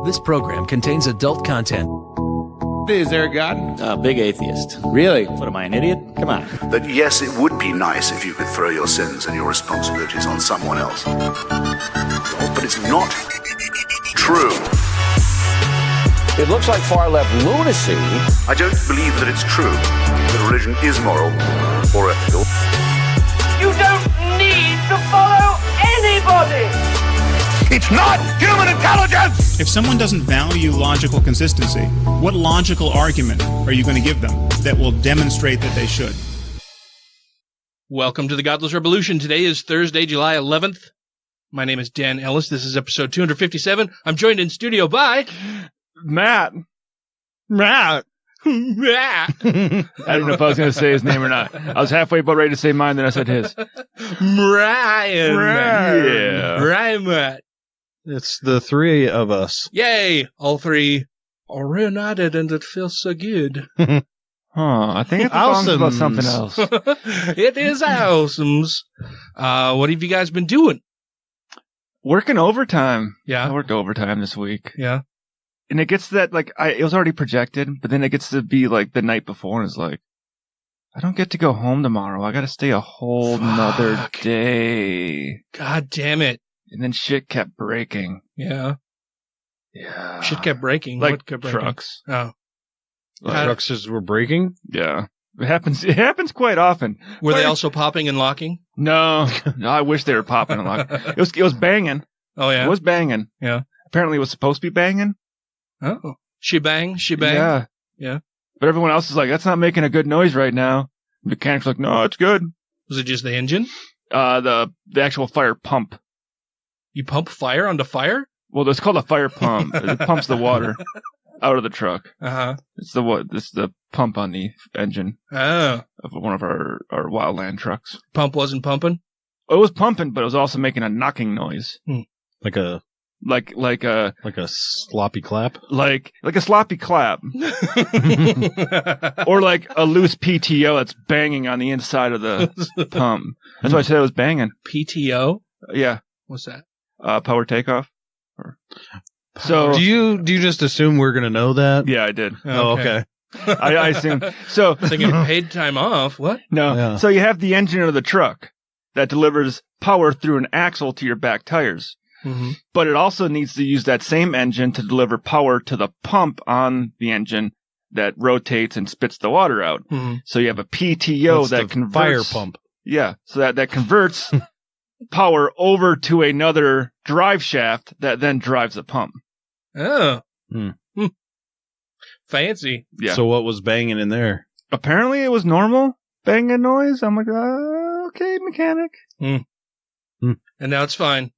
This program contains adult content. Is there a God? Big atheist. Really? What, am I an idiot? Come on. That yes, it would be nice if you could throw your sins and your responsibilities on someone else. But it's not true. It looks like far-left lunacy. I don't believe that it's true that religion is moral or ethical. You don't need to follow anybody! It's not human intelligence! If someone doesn't value logical consistency, what logical argument are you going to give them that will demonstrate that they should? Welcome to the Godless Rebelution. Today is Thursday, July 11th. My name is Dan Ellis. This is episode 257. I'm joined in studio by... Matt. Matt. I don't know if I was going to say his name or not. I was halfway about ready to say mine, then I said his. Ryan. Yeah. Ryan Matt. It's the three of us. Yay! All three are reunited and it feels so good. I think it's about something else. It is awesomes. What have you guys been doing? Working overtime. Yeah. I worked overtime this week. Yeah. And it gets to that, like, it was already projected, but then it gets to be, like, the night before, and it's like, I don't get to go home tomorrow. I got to stay a whole nother day. God damn it. And then shit kept breaking. Yeah. Yeah. Shit kept breaking. Like what kept breaking? trucks. Oh. Trucks just were breaking? Yeah. It happens quite often. Were they also popping and locking? No. I wish they were popping and locking. It was banging. Oh, yeah? It was banging. Yeah. Apparently it was supposed to be banging. Oh. She bang? Yeah. Yeah. But everyone else is like, that's not making a good noise right now. The mechanic's like, no, it's good. Was it just the engine? The actual fire pump. You pump fire onto fire? Well, it's called a fire pump. It pumps the water out of the truck. Uh-huh. It's the pump on the engine Oh. of one of our wildland trucks. Pump wasn't pumping? It was pumping, but it was also making a knocking noise. Like a sloppy clap? Like a sloppy clap. Or like a loose PTO that's banging on the inside of the pump. That's why I said it was banging. PTO? Yeah. What's that? Power takeoff. So do you just assume we're gonna know that? Yeah, I did. Oh, okay. I assume. So they get paid time off. What? No. Yeah. So you have the engine of the truck that delivers power through an axle to your back tires. Mm-hmm. But it also needs to use that same engine to deliver power to the pump on the engine that rotates and spits the water out. Mm-hmm. So you have a PTO that converts fire pump. Yeah, so that converts power over to another drive shaft that then drives the pump. Oh. Fancy. Yeah. So what was banging in there? Apparently it was normal banging noise. I'm like, okay, mechanic. And now it's fine.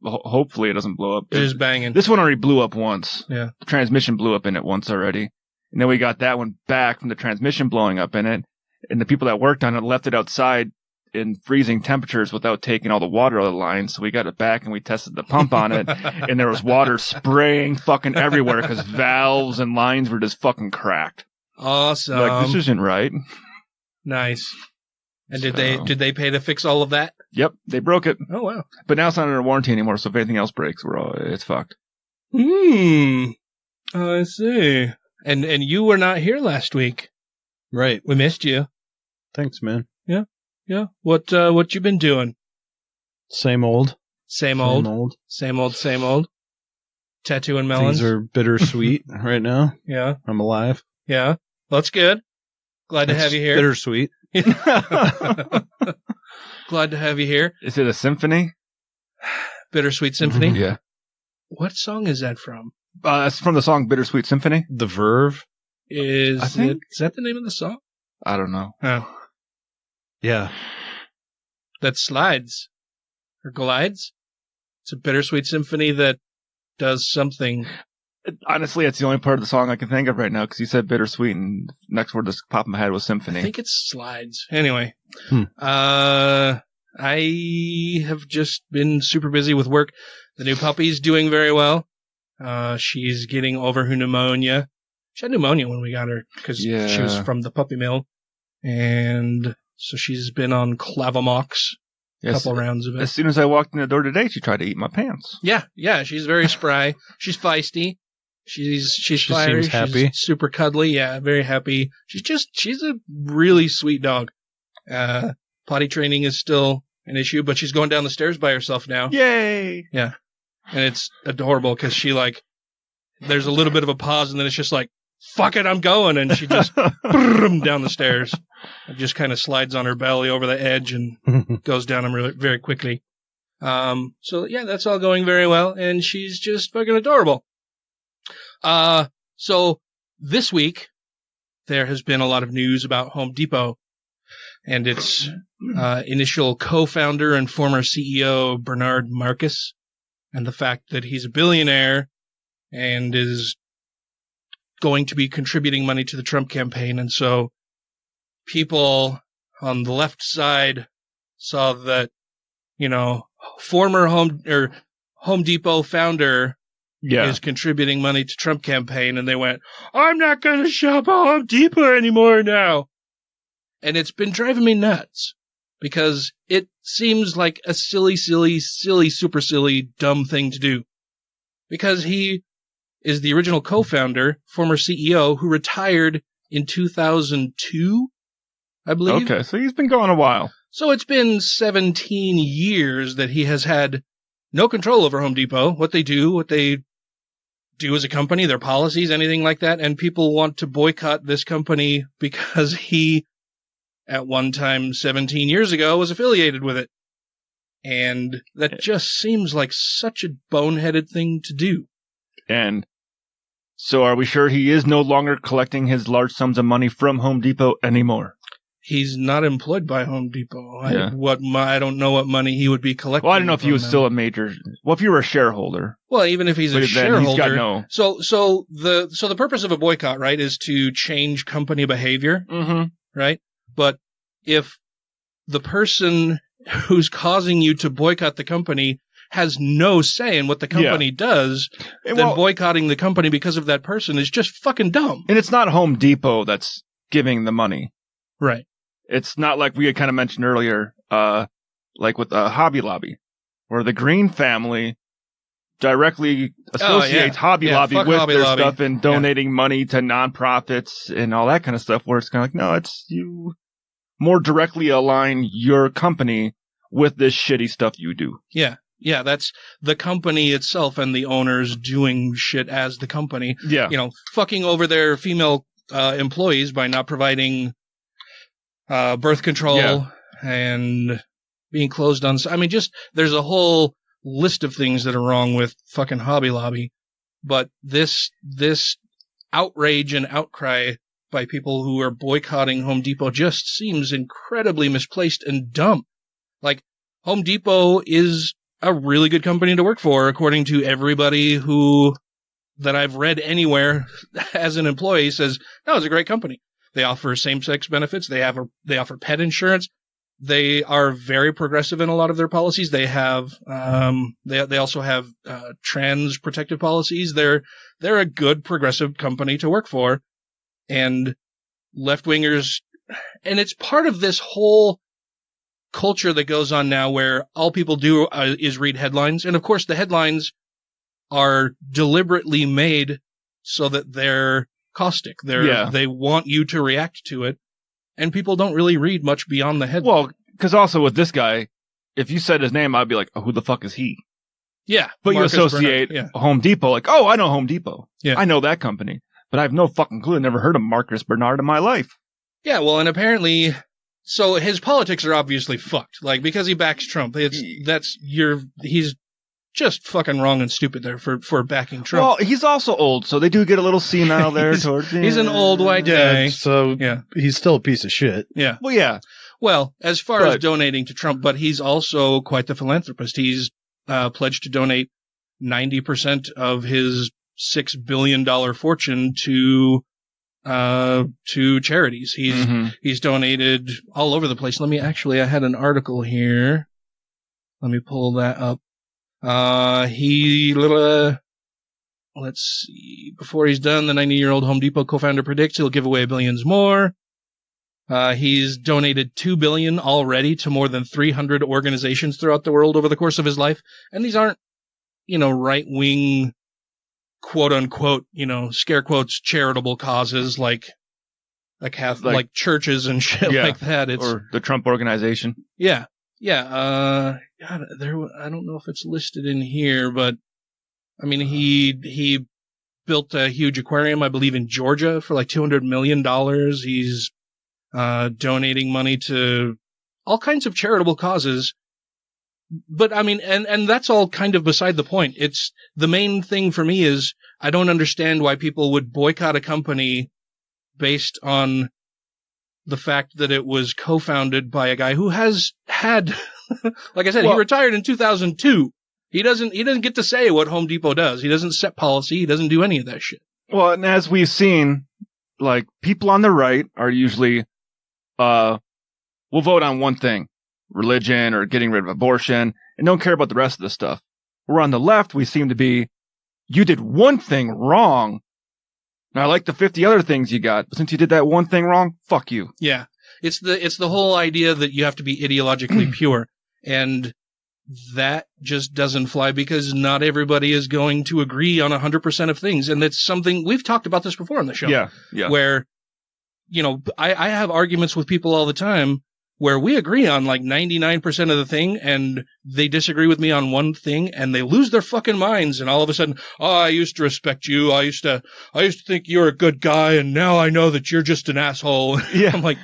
Hopefully it doesn't blow up. It is banging. This one already blew up once. Yeah. The transmission blew up in it once already. And then we got that one back from the transmission blowing up in it. And the people that worked on it left it outside in freezing temperatures without taking all the water out of the line. So we got it back and we tested the pump on it. And there was water spraying fucking everywhere because valves and lines were just fucking cracked. Awesome. Like, this isn't right. Nice. And did they pay to fix all of that? Yep, they broke it. Oh wow! But now it's not under warranty anymore. So if anything else breaks, it's fucked. I see. And you were not here last week, right? We missed you. Thanks, man. Yeah. What you been doing? Same old. Tattoo and melons. Things are bittersweet right now. Yeah. I'm alive. Yeah. Well, that's good. Glad to have you here. Bittersweet. Glad to have you here. Is it a symphony? Bittersweet Symphony? Yeah. What song is that from? It's from the song Bittersweet Symphony. The Verve. Is that the name of the song? I don't know. Oh. Yeah. That slides. Or glides. It's a bittersweet symphony that does something. Honestly, it's the only part of the song I can think of right now because you said bittersweet and next word that's popped in my head was symphony. I think it's slides. Anyway. I have just been super busy with work. The new puppy's doing very well. She's getting over her pneumonia. She had pneumonia when we got her because she was from the puppy mill. And so she's been on Clavamox. A couple rounds of it. As soon as I walked in the door today, she tried to eat my pants. Yeah, she's very spry. She's feisty. She's She fiery. seems happy. She's super cuddly. Yeah, very happy. She's a really sweet dog. Potty training is still an issue, but she's going down the stairs by herself now. Yay! Yeah. And it's adorable because she there's a little bit of a pause and then it's just like, fuck it, I'm going. And she just down the stairs. It just kind of slides on her belly over the edge and goes down them really, very quickly. So yeah, that's all going very well. And she's just fucking adorable. So this week there has been a lot of news about Home Depot and its initial co-founder and former CEO, Bernard Marcus, and the fact that he's a billionaire and is going to be contributing money to the Trump campaign. And so people on the left side saw that, former Home Depot founder is contributing money to Trump campaign. And they went, I'm not going to shop at Home Depot anymore now. And it's been driving me nuts because it seems like a silly, super silly, dumb thing to do. Because he is the original co-founder, former CEO, who retired in 2002, I believe. Okay, so he's been gone a while. So it's been 17 years that he has had no control over Home Depot, what they do as a company, their policies, anything like that. And people want to boycott this company because he, at one time 17 years ago, was affiliated with it. And that just seems like such a boneheaded thing to do. And so are we sure he is no longer collecting his large sums of money from Home Depot anymore? He's not employed by Home Depot. Yeah. I don't know what money he would be collecting. Well, I don't know if he was still a major. Well, if you were a shareholder. Well, even if he's a shareholder. He's got no. So the purpose of a boycott, right, is to change company behavior, right? But if the person who's causing you to boycott the company has no say in what the company does, then boycotting the company because of that person is just fucking dumb. And it's not Home Depot that's giving the money. Right. It's not like we had kind of mentioned earlier, like with Hobby Lobby, where the Green family directly associates Hobby Lobby with Hobby their Lobby. stuff and donating money to nonprofits and all that kind of stuff, where it's kind of like, no, it's you more directly align your company with this shitty stuff you do. Yeah. Yeah, that's the company itself and the owners doing shit as the company. Yeah. Fucking over their female employees by not providing birth control and being closed on. I mean, just there's a whole list of things that are wrong with fucking Hobby Lobby. But this outrage and outcry by people who are boycotting Home Depot just seems incredibly misplaced and dumb. Like, Home Depot is a really good company to work for, according to everybody that I've read anywhere as an employee says, no, it's a great company. They offer same-sex benefits. They offer pet insurance. They are very progressive in a lot of their policies. They have, they also have, trans protective policies. They're a good progressive company to work for, and left-wingers, and it's part of this whole culture that goes on now where all people do is read headlines. And of course the headlines are deliberately made so that they're caustic. They want you to react to it. And people don't really read much beyond the headline. Well, because also with this guy, if you said his name, I'd be like, oh, who the fuck is he? Yeah. But Marcus you associate Bernard, Home Depot, like, oh, I know Home Depot. Yeah. I know that company. But I have no fucking clue. I've never heard of Marcus Bernard in my life. Yeah, well, and apparently, so his politics are obviously fucked. Like, because he backs Trump, he's just fucking wrong and stupid there for backing Trump. Well, he's also old, so they do get a little senile there towards the end. He's an old white guy. So he's still a piece of shit. Yeah. Well, yeah. Well, as far as donating to Trump, but he's also quite the philanthropist. He's pledged to donate 90% of his $6 billion fortune to charities. He's donated all over the place. I had an article here. Let me pull that up. Let's see. Before he's done, the 90-year-old Home Depot co-founder predicts he'll give away billions more. He's donated $2 billion already to more than 300 organizations throughout the world over the course of his life. And these aren't, right-wing quote unquote, scare quotes, charitable causes like churches and shit like that. Or the Trump organization. Yeah. God, I don't know if it's listed in here, but I mean, he built a huge aquarium, I believe, in Georgia for like $200 million. He's donating money to all kinds of charitable causes. But I mean, and that's all kind of beside the point. It's the main thing for me is I don't understand why people would boycott a company based on the fact that it was co-founded by a guy who has had, like I said, he retired in 2002. He doesn't get to say what Home Depot does. He doesn't set policy. He doesn't do any of that shit. Well, and as we've seen, like, people on the right are usually, will vote on one thing, religion or getting rid of abortion, and don't care about the rest of the stuff. Where on the left, we seem to be, you did one thing wrong. Now, I like the 50 other things you got, but since you did that one thing wrong, fuck you. Yeah. It's the whole idea that you have to be ideologically pure. And that just doesn't fly because not everybody is going to agree on 100% of things. And that's something we've talked about this before on the show. Yeah. Where, I have arguments with people all the time where we agree on like 99% of the thing and they disagree with me on one thing and they lose their fucking minds. And all of a sudden, I used to respect you. I used to think you were a good guy. And now I know that you're just an asshole. Yeah. I'm like,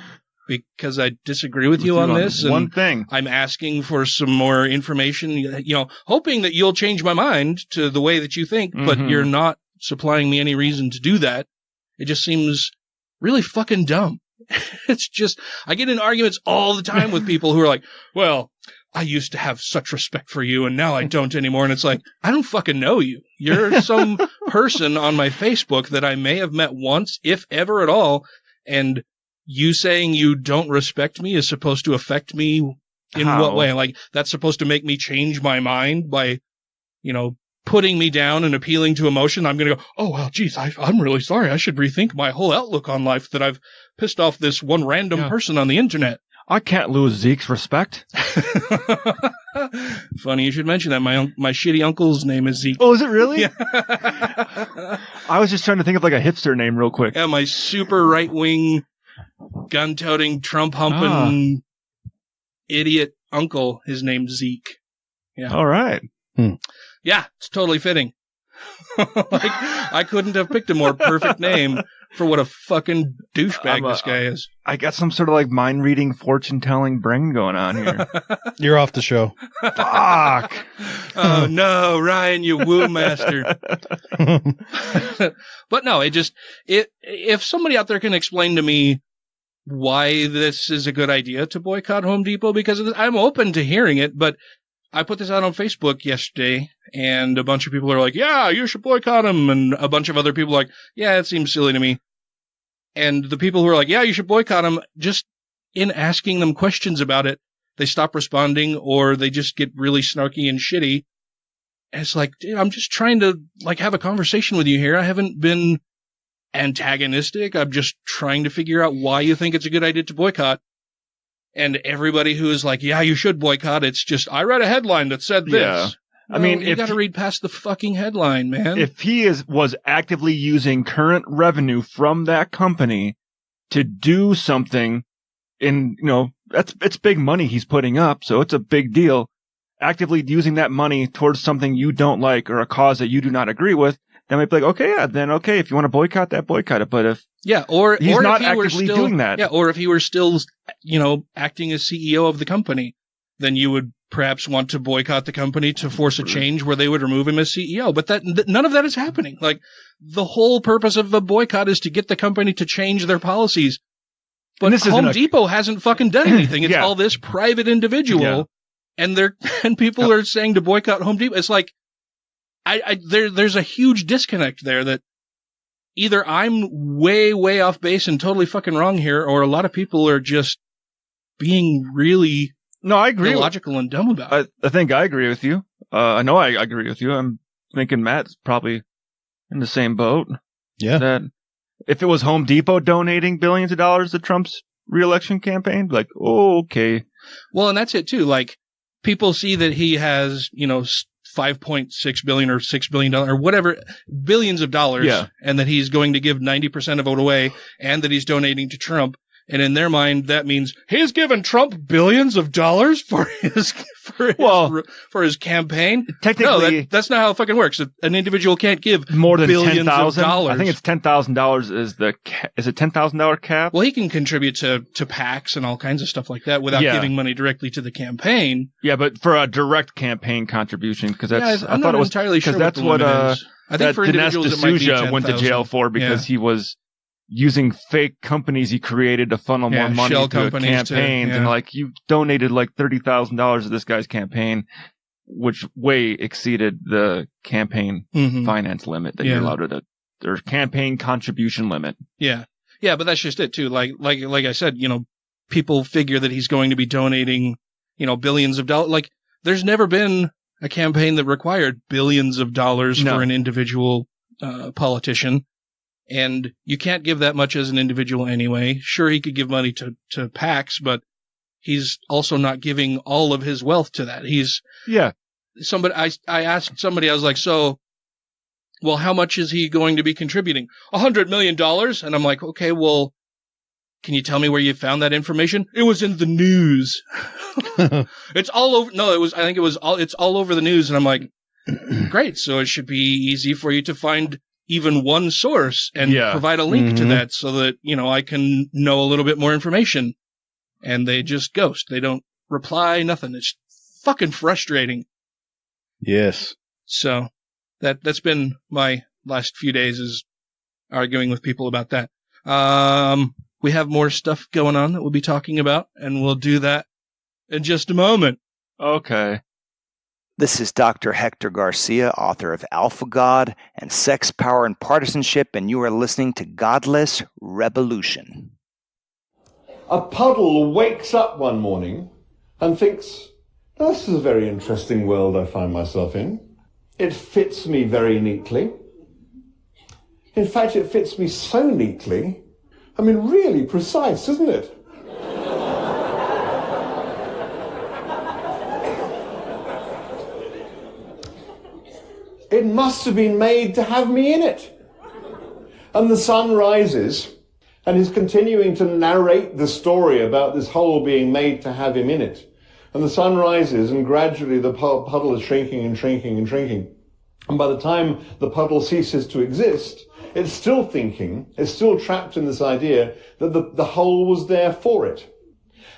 because I disagree with you on this. One and thing. I'm asking for some more information, hoping that you'll change my mind to the way that you think, but you're not supplying me any reason to do that. It just seems really fucking dumb. It's just, I get in arguments all the time with people who are like, well, I used to have such respect for you and now I don't anymore. And it's like, I don't fucking know you. You're some person on my Facebook that I may have met once, if ever at all. And you saying you don't respect me is supposed to affect me in what way? Like, that's supposed to make me change my mind by, putting me down and appealing to emotion. I'm going to go, oh, well, geez, I'm really sorry. I should rethink my whole outlook on life that I've pissed off this one random person on the internet. I can't lose Zeke's respect. Funny you should mention that. My shitty uncle's name is Zeke. Oh, is it really? Yeah. I was just trying to think of like a hipster name real quick. Yeah, my super right-wing, gun-toting, Trump-humping idiot uncle, his name's Zeke. Yeah. All right. Yeah, it's totally fitting. I couldn't have picked a more perfect name for what a fucking douchebag this guy is. I got some sort of like mind-reading, fortune-telling brain going on here. You're off the show. Fuck. Oh, no, Ryan, you woo master. But no, if somebody out there can explain to me why this is a good idea to boycott Home Depot, because I'm open to hearing it, but I put this out on Facebook yesterday, and a bunch of people are like, yeah, you should boycott them, and a bunch of other people are like, yeah, it seems silly to me. And the people who are like, yeah, you should boycott them, just in asking them questions about it, they stop responding, or they just get really snarky and shitty. And it's like, dude, I'm just trying to have a conversation with you here. I haven't been antagonistic. I'm just trying to figure out why you think it's a good idea to boycott. And everybody who is like, yeah, you should boycott, it's just, I read a headline that said this. Yeah. I mean, you got to read past the fucking headline, man. If he was actively using current revenue from that company to do something it's big money he's putting up, so it's a big deal. Actively using that money towards something you don't like or a cause that you do not agree with, then might be like, okay, if you want to boycott that, boycott it. But if he's not actively doing that. Yeah, or if he were still, acting as CEO of the company, then you would perhaps want to boycott the company to force a change where they would remove him as CEO. But none of that is happening. Like, the whole purpose of a boycott is to get the company to change their policies. But Home Depot hasn't fucking done anything. It's all this private individual, and people are saying to boycott Home Depot. It's like, there's a huge disconnect there that either I'm way, way off base and totally fucking wrong here, or a lot of people are just being really illogical and dumb about it. I think I agree with you. I know I agree with you. I'm thinking Matt's probably in the same boat. Yeah. That if it was Home Depot donating billions of dollars to Trump's re-election campaign, like, oh, okay. Well, and that's it too. Like, people see that he has, $5.6 billion or $6 billion or whatever, billions of dollars, and that he's going to give 90% of it away, and that he's donating to Trump. And in their mind, that means he's given Trump billions of dollars for his campaign. Technically, no, that's not how it fucking works. An individual can't give more than billions of dollars. I think it's $10,000 is it $10,000 cap? Well, he can contribute to PACs and all kinds of stuff like that without giving money directly to the campaign. Yeah, but for a direct campaign contribution, because that's I'm not entirely sure that's what what is. I think for individuals it might be $10,000. went to jail for because he was using fake companies he created to funnel more money to campaigns, and like you donated like $30,000 to this guy's campaign, which way exceeded the campaign finance limit that you're allowed to. There's campaign contribution limit. Yeah, but that's just it too. Like I said, people figure that he's going to be donating, billions of dollars. Like there's never been a campaign that required billions of dollars for an individual politician. And you can't give that much as an individual anyway. Sure, he could give money to PACs, but he's also not giving all of his wealth to that. Somebody, I asked somebody, I was like, well, how much is he going to be contributing? $100 million. And I'm like, okay, well, can you tell me where you found that information? It was in the news. It's all over. No, it's all over the news. And I'm like, great. So it should be easy for you to find even one source and provide a link to that so that, I can know a little bit more information. And they just ghost. They don't reply, nothing. It's fucking frustrating. Yes. So that's been my last few days, is arguing with people about that. We have more stuff going on that we'll be talking about, and we'll do that in just a moment. Okay. This is Dr. Hector Garcia, author of Alpha God and Sex, Power, and Partisanship, and you are listening to Godless Rebelution. A puddle wakes up one morning and thinks, this is a very interesting world I find myself in. It fits me very neatly. In fact, it fits me so neatly, really precise, isn't it? It must have been made to have me in it. And the sun rises, and he's continuing to narrate the story about this hole being made to have him in it. And the sun rises, and gradually the puddle is shrinking and shrinking and shrinking. And by the time the puddle ceases to exist, it's still thinking, it's still trapped in this idea that the hole was there for it.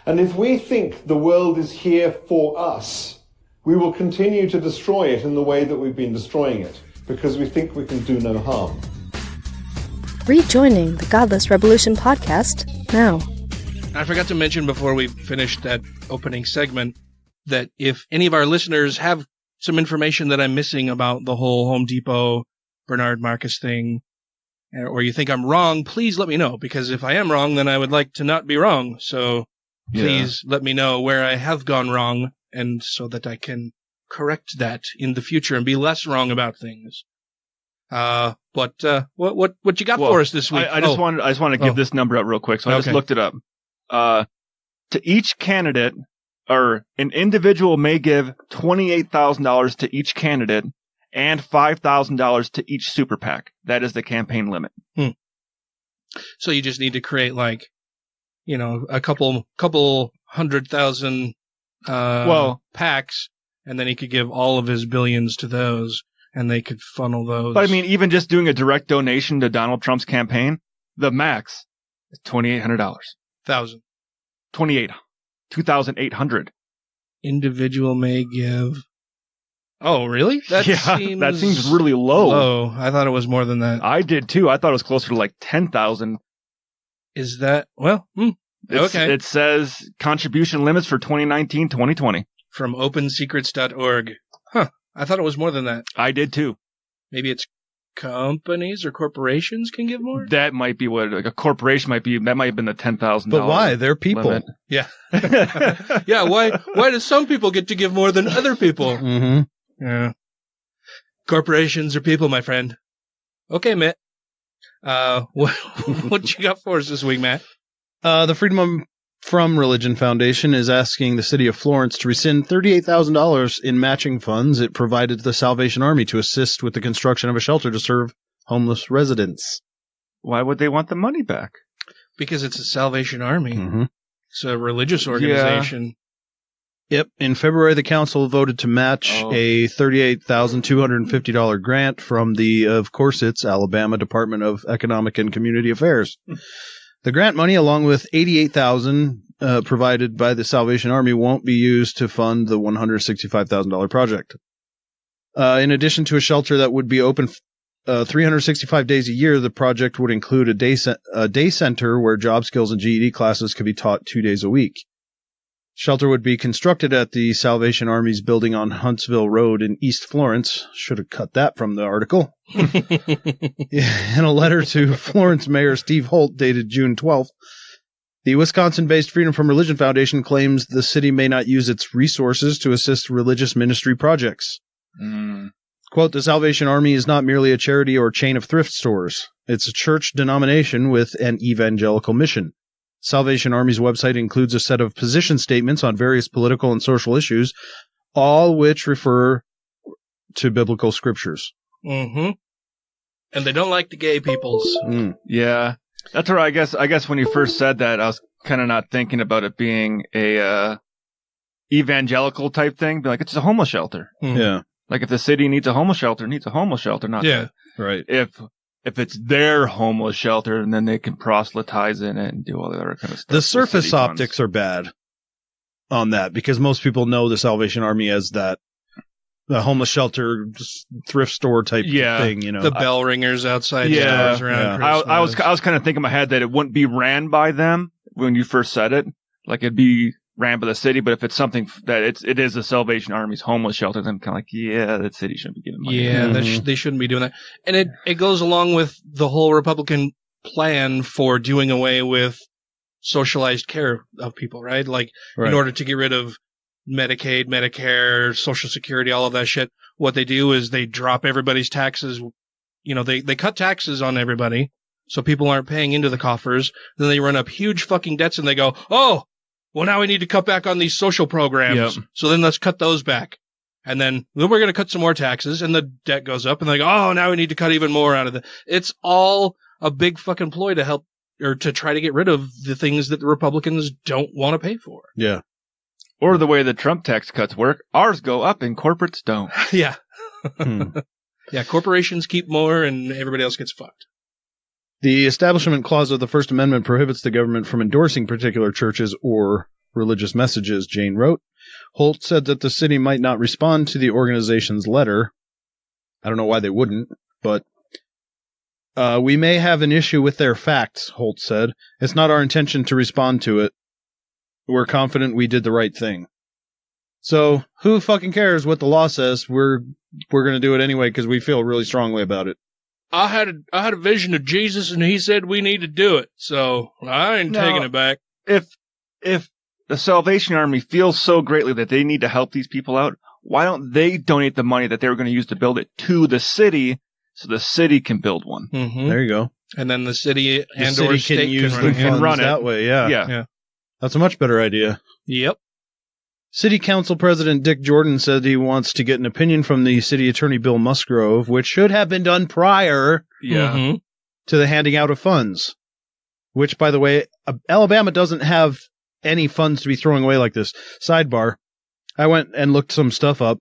And if we think the world is here for us, we will continue to destroy it in the way that we've been destroying it, because we think we can do no harm. Rejoining the Godless Rebelution podcast now. I forgot to mention before we finished that opening segment that if any of our listeners have some information that I'm missing about the whole Home Depot Bernard Marcus thing, or you think I'm wrong, please let me know, because if I am wrong, then I would like to not be wrong. So please let me know where I have gone wrong, and so that I can correct that in the future and be less wrong about things. But what you got for us this week? I just want to give this number out real quick. So I just looked it up. To each candidate, or an individual may give $28,000 to each candidate and $5,000 to each super PAC. That is the campaign limit. So you just need to create a couple 100,000 PACs, and then he could give all of his billions to those, and they could funnel those. But even just doing a direct donation to Donald Trump's campaign, the max is $2,800. 2,800. Individual may give. Oh, really? That seems really low. I thought it was more than that. I did too. I thought it was closer to like 10,000. Is that okay? It says contribution limits for 2019-2020 from OpenSecrets.org. Huh? I thought it was more than that. I did too. Maybe it's companies or corporations can give more. That might be what a corporation might be. That might have been the $10,000. But why? They're people. Limit. Yeah. Yeah. Why do some people get to give more than other people? Mm-hmm. Yeah. Corporations are people, my friend. Okay, Matt. What you got for us this week, Matt? The Freedom from Religion Foundation is asking the city of Florence to rescind $38,000 in matching funds it provided to the Salvation Army to assist with the construction of a shelter to serve homeless residents. Why would they want the money back? Because it's a Salvation Army. Mm-hmm. It's a religious organization. Yep. In February, the council voted to match a $38,250 grant from the, of course, it's Alabama Department of Economic and Community Affairs. The grant money, along with $88,000 provided by the Salvation Army, won't be used to fund the $165,000 project. In addition to a shelter that would be open 365 days a year, the project would include a day center where job skills and GED classes could be taught 2 days a week. Shelter would be constructed at the Salvation Army's building on Huntsville Road in East Florence. Should have cut that from the article. In a letter to Florence Mayor Steve Holt dated June 12th, the Wisconsin-based Freedom from Religion Foundation claims the city may not use its resources to assist religious ministry projects. Quote, the Salvation Army is not merely a charity or chain of thrift stores. It's a church denomination with an evangelical mission. Salvation Army's website includes a set of position statements on various political and social issues, all which refer to biblical scriptures. Mm-hmm. And they don't like the gay peoples. Yeah. That's where I guess when you first said that, I was kind of not thinking about it being a evangelical type thing. But like, it's a homeless shelter. Yeah. Like if the city needs a homeless shelter, not right. If it's their homeless shelter, and then they can proselytize in it and do all the other kind of stuff. The surface optics are bad on that because most people know the Salvation Army as the homeless shelter thrift store type thing, you know. The bell ringers outside stores around Christmas. I was kind of thinking in my head that it wouldn't be ran by them when you first said it. Like it'd be ran by the city, but if it's something that it is the Salvation Army's homeless shelter, then I'm kind of like, that city shouldn't be giving money. Yeah, they shouldn't be doing that. And it goes along with the whole Republican plan for doing away with socialized care of people, right? Like in order to get rid of Medicaid, Medicare, Social Security, all of that shit, what they do is they drop everybody's taxes. You know, they cut taxes on everybody so people aren't paying into the coffers. Then they run up huge fucking debts and they go, well, now we need to cut back on these social programs. Yep. So then let's cut those back. And then we're going to cut some more taxes and the debt goes up and they go, now we need to cut even more out of it. It's all a big fucking ploy to help or to try to get rid of the things that the Republicans don't want to pay for. Yeah. Or the way the Trump tax cuts work, ours go up and corporates don't. Yeah. Yeah, corporations keep more and everybody else gets fucked. The Establishment Clause of the First Amendment prohibits the government from endorsing particular churches or religious messages, Jane wrote. Holt said that the city might not respond to the organization's letter. I don't know why they wouldn't, but we may have an issue with their facts, Holt said. It's not our intention to respond to it. We're confident we did the right thing. So who fucking cares what the law says? We're going to do it anyway because we feel really strongly about it. I had a vision of Jesus, and he said we need to do it, so I ain't taking it back. If the Salvation Army feels so greatly that they need to help these people out, why don't they donate the money that they were going to use to build it to the city so the city can build one? Mm-hmm. There you go. And then the city or state can use the funds run it that way. Yeah. That's a much better idea. Yep. City Council President Dick Jordan said he wants to get an opinion from the City Attorney Bill Musgrove, which should have been done prior to the handing out of funds. Which, by the way, Alabama doesn't have any funds to be throwing away like this. Sidebar, I went and looked some stuff up,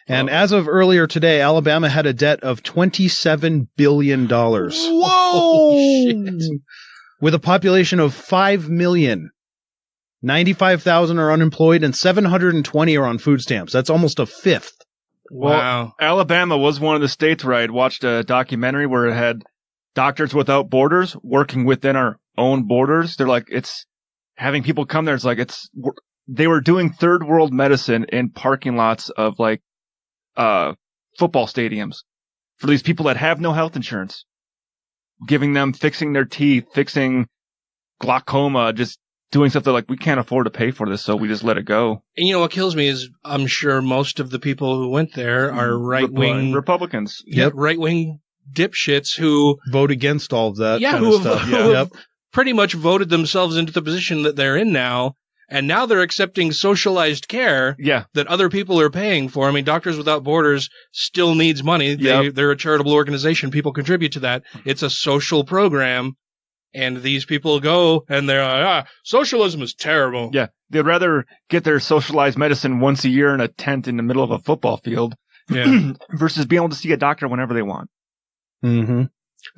and as of earlier today, Alabama had a debt of $27 billion. Whoa! Shit. With a population of 5 million. 95,000 are unemployed and 720 are on food stamps. That's almost a fifth. Wow. Well, Alabama was one of the states where I had watched a documentary where it had Doctors Without Borders working within our own borders. They're like, it's having people come there. It's like, they were doing third world medicine in parking lots of like, football stadiums for these people that have no health insurance, giving them, fixing their teeth, fixing glaucoma, just doing stuff that like we can't afford to pay for this, so we just let it go. And you know what kills me is I'm sure most of the people who went there are right-wing Republicans. Right-wing dipshits who vote against all of that kind who of stuff. Have pretty much voted themselves into the position that they're in now. And now they're accepting socialized care that other people are paying for. I mean, Doctors Without Borders still needs money. They're a charitable organization. People contribute to that. It's a social program. And these people go and they're like, socialism is terrible. Yeah. They'd rather get their socialized medicine once a year in a tent in the middle of a football field versus being able to see a doctor whenever they want. Mm-hmm.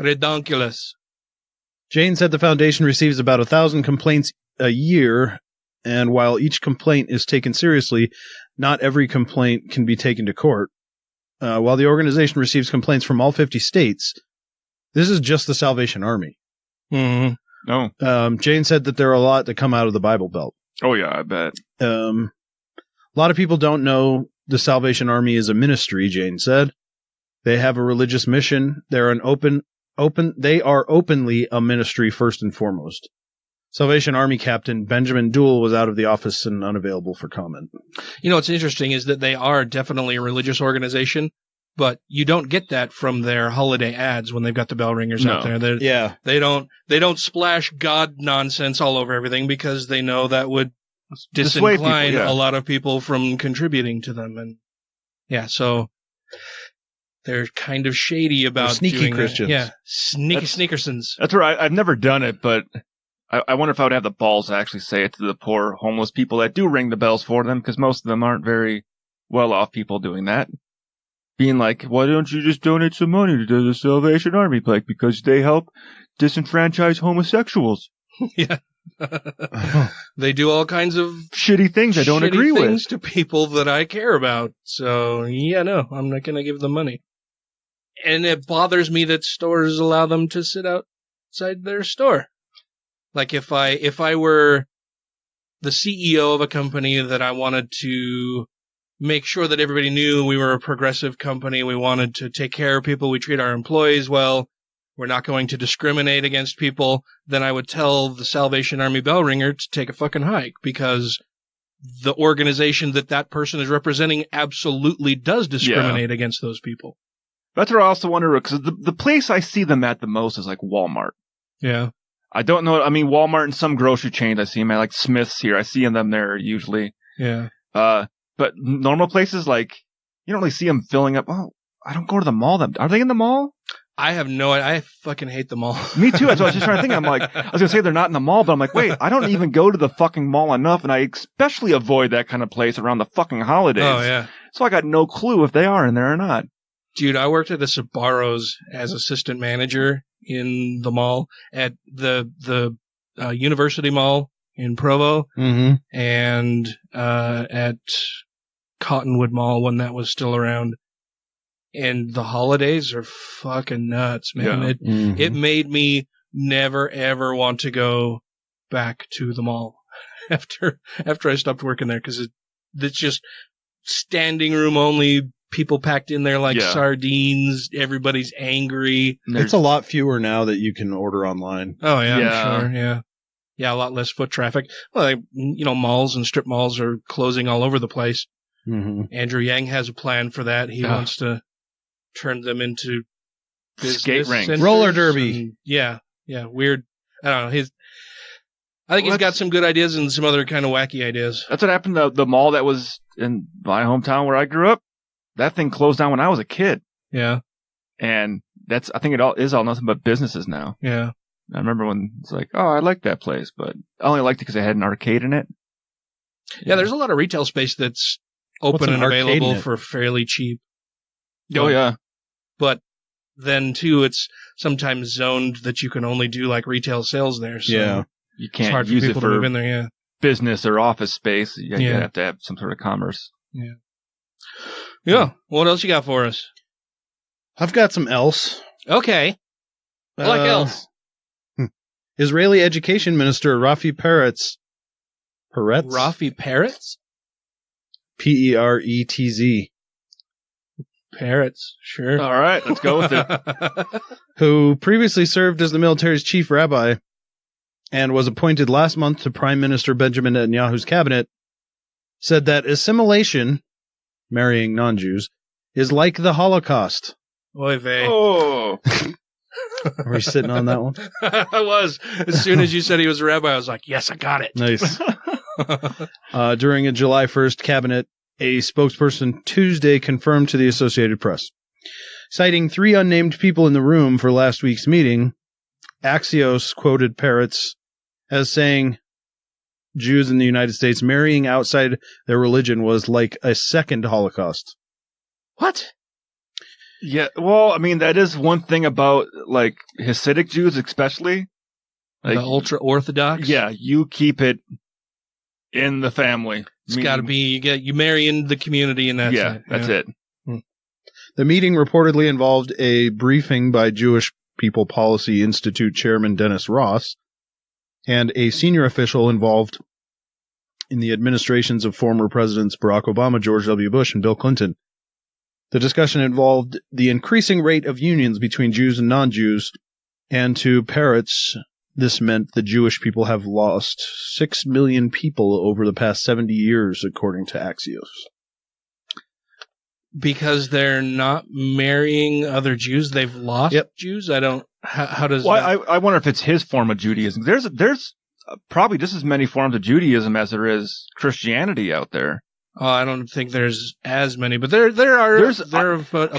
Redonkulous. Jane said the foundation receives about 1,000 complaints a year. And while each complaint is taken seriously, not every complaint can be taken to court. While the organization receives complaints from all 50 states, this is just the Salvation Army. Mm-hmm. Oh. Jane said that there are a lot that come out of the Bible Belt. Oh, yeah, I bet. A lot of people don't know the Salvation Army is a ministry, Jane said. They have a religious mission. They are openly a ministry first and foremost. Salvation Army Captain Benjamin Duell was out of the office and unavailable for comment. You know, what's interesting is that they are definitely a religious organization, but you don't get that from their holiday ads when they've got the bell ringers out there. They don't splash God nonsense all over everything because they know that would disincline a lot of people from contributing to them. And so they're kind of shady about sneaky doing Christians. That. Yeah, sneakersons. That's right. I've never done it, but I wonder if I would have the balls to actually say it to the poor homeless people that do ring the bells for them, because most of them aren't very well-off people doing that. Being like, why don't you just donate some money to the Salvation Army? Like, because they help disenfranchise homosexuals. Yeah. They do all kinds of shitty things I don't agree with. Things to people that I care about. So, I'm not going to give them money. And it bothers me that stores allow them to sit outside their store. Like if I were the CEO of a company that I wanted to make sure that everybody knew we were a progressive company, we wanted to take care of people, we treat our employees well, we're not going to discriminate against people, then I would tell the Salvation Army bell ringer to take a fucking hike, because the organization that person is representing absolutely does discriminate against those people. That's what I also wonder, because the place I see them at the most is like Walmart. Yeah. I don't know. I mean, Walmart and some grocery chains I see them at, like Smith's here. I see them there usually. Yeah. But normal places, like, you don't really see them filling up. Oh, I don't go to the mall. Are they in the mall? I have no idea. I fucking hate the mall. Me too. That's what I was just trying to think. I'm like, I was going to say they're not in the mall, but I'm like, wait, I don't even go to the fucking mall enough, and I especially avoid that kind of place around the fucking holidays. Oh, yeah. So I got no clue if they are in there or not. Dude, I worked at a Sbarro's as assistant manager in the mall at the University Mall in Provo, and at Cottonwood Mall when that was still around. And the holidays are fucking nuts, man. Yeah. It made me never ever want to go back to the mall after I stopped working there, because it's just standing room only. People packed in there like sardines. Everybody's angry. It's a lot fewer now that you can order online. Oh, yeah, I'm sure. Yeah. Yeah, a lot less foot traffic. Well, malls and strip malls are closing all over the place. Mm-hmm. Andrew Yang has a plan for that. He wants to turn them into skate rinks, roller derby. Yeah, weird. I don't know. I think he's got some good ideas and some other kind of wacky ideas. That's what happened to the mall that was in my hometown where I grew up. That thing closed down when I was a kid. Yeah. And I think it is all nothing but businesses now. Yeah. I remember when it's like, oh, I like that place, but I only liked it because it had an arcade in it. Yeah, there's a lot of retail space that's open and available for fairly cheap. Oh, yeah. But then, too, it's sometimes zoned that you can only do like retail sales there. So you can't it's hard use for it people for to move in there, business or office space. You have to have some sort of commerce. Yeah. Yeah. What else you got for us? I've got some else. Okay. I like else. Israeli Education Minister Rafi Peretz. Rafi Peretz? Peretz. Peretz, sure. All right, let's go with it. Who previously served as the military's chief rabbi and was appointed last month to Prime Minister Benjamin Netanyahu's cabinet, said that assimilation, marrying non-Jews, is like the Holocaust. Oy vey. Oh. Were you sitting on that one? I was. As soon as you said he was a rabbi, I was like, yes, I got it. Nice. During a July 1st cabinet, a spokesperson Tuesday confirmed to the Associated Press. Citing 3 unnamed people in the room for last week's meeting, Axios quoted Peretz as saying Jews in the United States marrying outside their religion was like a second Holocaust. What? Yeah, well, I mean, that is one thing about, like, Hasidic Jews especially. Like, the ultra-Orthodox? Yeah, you keep it in the family. It's got to be, you marry in the community and that's it. That's it. The meeting reportedly involved a briefing by Jewish People Policy Institute Chairman Dennis Ross and a senior official involved in the administrations of former presidents Barack Obama, George W. Bush, and Bill Clinton. The discussion involved the increasing rate of unions between Jews and non-Jews, and to Peretz, this meant the Jewish people have lost 6 million people over the past 70 years, according to Axios. Because they're not marrying other Jews, they've lost Jews? I don't... How does that... I wonder if it's his form of Judaism. There's probably just as many forms of Judaism as there is Christianity out there. Oh, I don't think there's as many, but there are.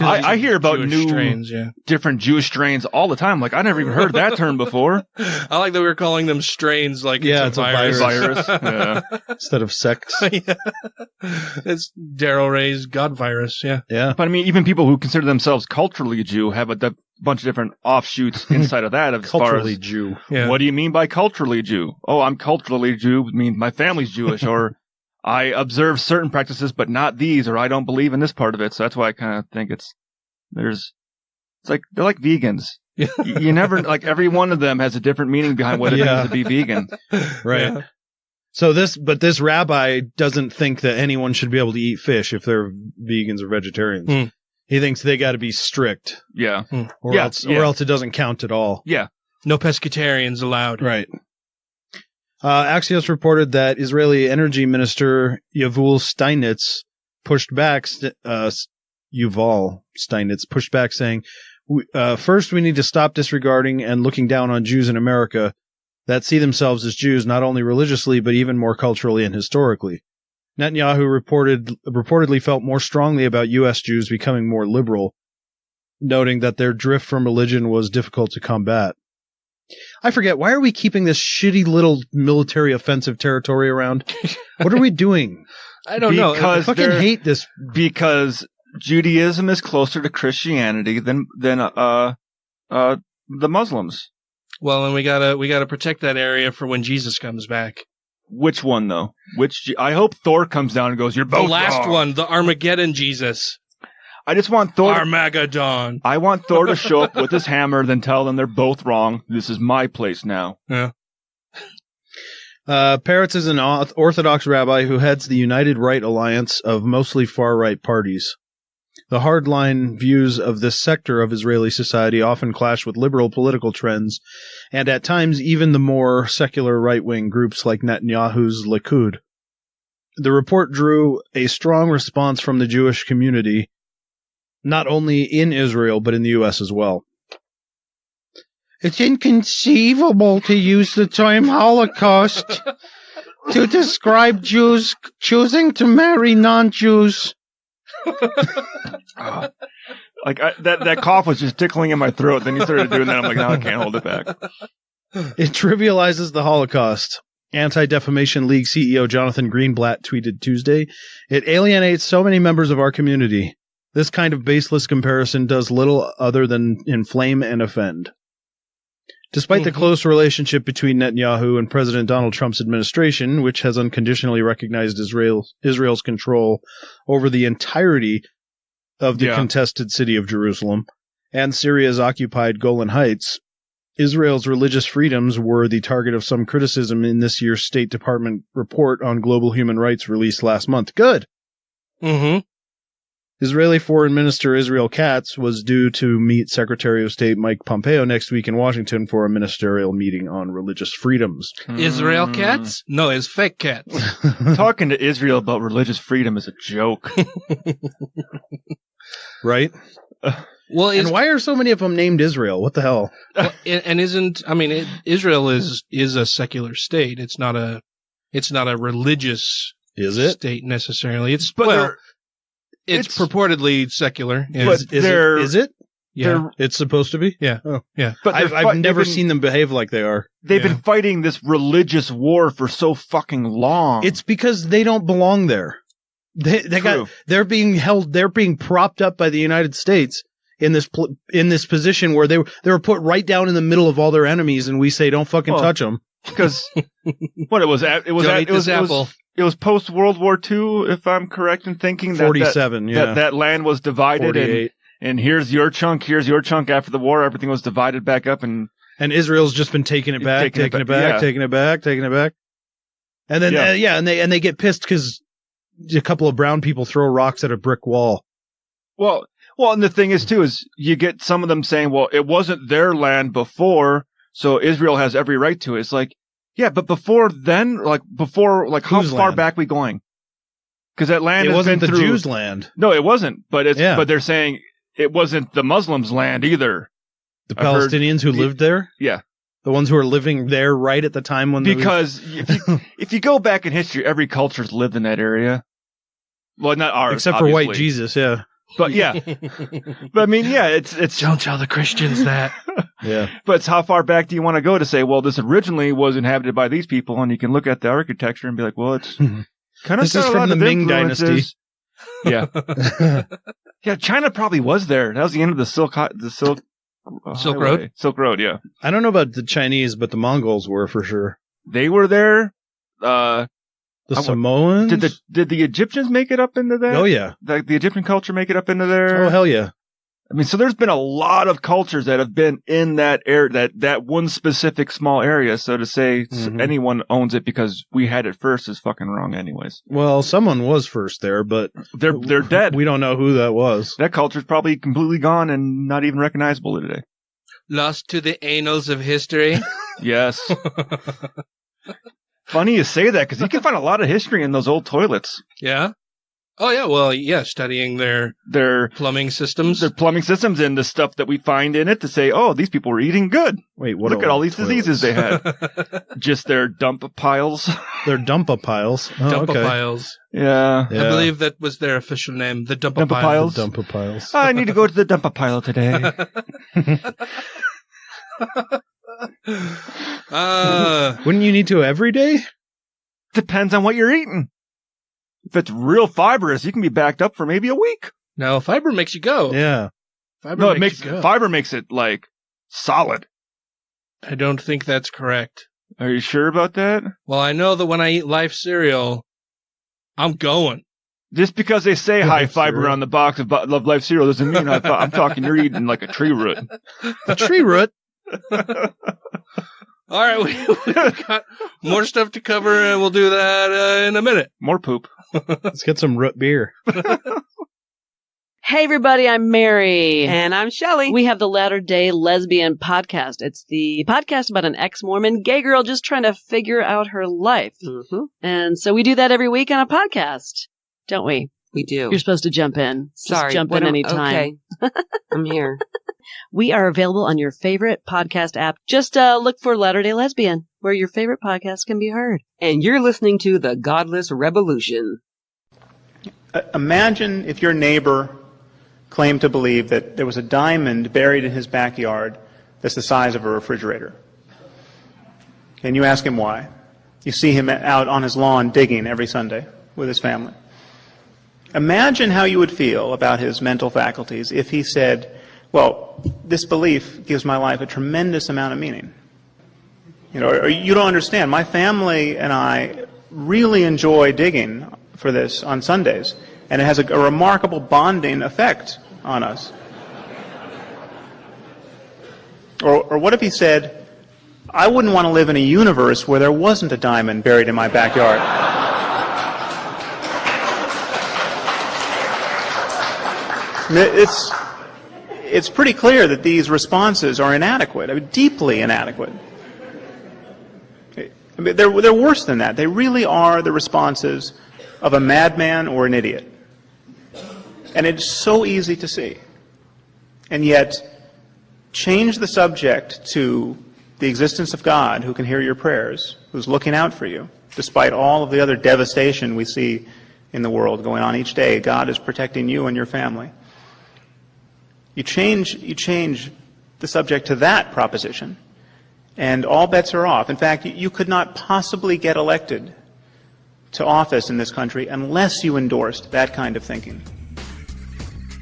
I hear about Jewish new strains, different Jewish strains all the time. Like, I never even heard that term before. I like that we were calling them strains, like it's a virus. Yeah. Instead of sex. It's Daryl Ray's God virus. Yeah. But I mean, even people who consider themselves culturally Jew have a bunch of different offshoots inside of that. As culturally far as, Jew. Yeah. What do you mean by culturally Jew? Oh, I'm culturally Jew. I mean, my family's Jewish, or I observe certain practices, but not these, or I don't believe in this part of it. So that's why I kind of think they're like vegans. You never, like, every one of them has a different meaning behind what it means to be vegan. Right. Yeah. So this rabbi doesn't think that anyone should be able to eat fish if they're vegans or vegetarians. He thinks they got to be strict. Yeah. Or else it doesn't count at all. Yeah. No pescatarians allowed. Right. Axios reported that Israeli Energy Minister Yuval Steinitz pushed back, saying, first we need to stop disregarding and looking down on Jews in America that see themselves as Jews not only religiously but even more culturally and historically. Netanyahu reportedly felt more strongly about U.S. Jews becoming more liberal, noting that their drift from religion was difficult to combat. I forget, why are we keeping this shitty little military offensive territory around? What are we doing? I don't know. I fucking hate this. Because Judaism is closer to Christianity than the Muslims. Well, and we gotta protect that area for when Jesus comes back. Which one, though? I hope Thor comes down and goes, "You're both the last wrong." one, the Armageddon Jesus. I just want Thor. Armageddon. I want Thor to show up with his hammer, then tell them they're both wrong. This is my place now. Yeah. Peretz is an Orthodox rabbi who heads the United Right Alliance of mostly far-right parties. The hardline views of this sector of Israeli society often clash with liberal political trends, and at times even the more secular right-wing groups like Netanyahu's Likud. The report drew a strong response from the Jewish community, not only in Israel, but in the U.S. as well. It's inconceivable to use the term Holocaust to describe Jews choosing to marry non-Jews. That cough was just tickling in my throat. Then you started doing that. I'm like, now I can't hold it back. It trivializes the Holocaust. Anti-Defamation League CEO Jonathan Greenblatt tweeted Tuesday, "It alienates so many members of our community. This kind of baseless comparison does little other than inflame and offend." Despite the close relationship between Netanyahu and President Donald Trump's administration, which has unconditionally recognized Israel's control over the entirety of the contested city of Jerusalem and Syria's occupied Golan Heights, Israel's religious freedoms were the target of some criticism in this year's State Department report on global human rights released last month. Good. Mm-hmm. Israeli Foreign Minister Israel Katz was due to meet Secretary of State Mike Pompeo next week in Washington for a ministerial meeting on religious freedoms. Israel Katz? No, it's fake cats. Talking to Israel about religious freedom is a joke. Right? Well, and why are so many of them named Israel? What the hell? Well, and Israel is a secular state. It's not a religious state necessarily. It's purportedly secular. Yeah. Is it? Yeah, it's supposed to be. Yeah. Oh, yeah. But I've never seen them behave like they are. They've been fighting this religious war for so fucking long. It's because they don't belong there. They're being propped up by the United States in this position where they were put right down in the middle of all their enemies, and we say don't fucking touch them. Because it was post World War II, if I'm correct in thinking. 47, that land was divided. 48. And here's your chunk. Here's your chunk. After the war, everything was divided back up, and Israel's just been taking it back. And then and they get pissed because a couple of brown people throw rocks at a brick wall. Well, and the thing is too is you get some of them saying, well, it wasn't their land before, so Israel has every right to it. It's like, yeah, but before then, how far back we going? Because that land wasn't the Jews' land. No, it wasn't. But but they're saying it wasn't the Muslims' land either. The Palestinians who lived there? Yeah. The ones who are living there right at the time when if you go back in history, every culture's lived in that area. Well, not ours, except obviously. for white Jesus, yeah. But yeah. But I mean, yeah, it's don't tell the Christians that. Yeah. But it's how far back do you want to go to say, well, this originally was inhabited by these people, and you can look at the architecture and be like, well, it's kind of this is from the Ming Dynasty. Yeah. Yeah, China probably was there. That was the end of the Silk Road? Silk Road, yeah. I don't know about the Chinese, but the Mongols were for sure. They were there. The Samoans? Did the Egyptians make it up into that? Oh, yeah. The Egyptian culture make it up into there? Oh, hell yeah. I mean, so there's been a lot of cultures that have been in that area, that one specific small area. So to say anyone owns it because we had it first is fucking wrong anyways. Well, someone was first there, but they're dead. We don't know who that was. That culture's probably completely gone and not even recognizable today. Lost to the annals of history. Yes. Funny you say that because you can find a lot of history in those old toilets. Yeah. Oh, yeah. Well, yeah, studying their plumbing systems. Their plumbing systems and the stuff that we find in it to say, oh, these people were eating good. Wait, what? Look at all these diseases they had. Just their dump piles. Their dumpa piles. Oh, dumpa piles. Yeah. I believe that was their official name, the dumpa piles. The dumpa piles. I need to go to the dumpa pile today. Wouldn't you need to every day? Depends on what you're eating. If it's real fibrous, you can be backed up for maybe a week. No, fiber makes you go. Yeah. Fiber makes it like solid. I don't think that's correct. Are you sure about that? Well, I know that when I eat Life cereal, I'm going. Just because they say high fiber on the box of Life cereal doesn't mean I'm talking you're eating like a tree root. A tree root? All right, we've got more stuff to cover, and we'll do that in a minute. More poop. Let's get some root beer. Hey, everybody, I'm Mary. And I'm Shelley. We have the Latter-day Lesbian podcast. It's the podcast about an ex-Mormon gay girl just trying to figure out her life. Mm-hmm. And so we do that every week on a podcast, don't we? We do. You're supposed to jump in. Sorry. Just jump in anytime. Okay. I'm here. We are available on your favorite podcast app. Just look for Latter-day Lesbian, where your favorite podcast can be heard. And you're listening to the Godless Rebelution. Imagine if your neighbor claimed to believe that there was a diamond buried in his backyard that's the size of a refrigerator. And you ask him why. You see him out on his lawn digging every Sunday with his family. Imagine how you would feel about his mental faculties if he said, well, this belief gives my life a tremendous amount of meaning. You know, or you don't understand. My family and I really enjoy digging for this on Sundays, and it has a remarkable bonding effect on us. Or what if he said, I wouldn't want to live in a universe where there wasn't a diamond buried in my backyard. It's pretty clear that these responses are inadequate, I mean, deeply inadequate. I mean, they're worse than that. They really are the responses of a madman or an idiot. And it's so easy to see. and yet change the subject to the existence of God who can hear your prayers, who's looking out for you, despite all of the other devastation we see in the world going on each day. God is protecting you and your family. You change the subject to that proposition, and all bets are off. In fact, you could not possibly get elected to office in this country unless you endorsed that kind of thinking.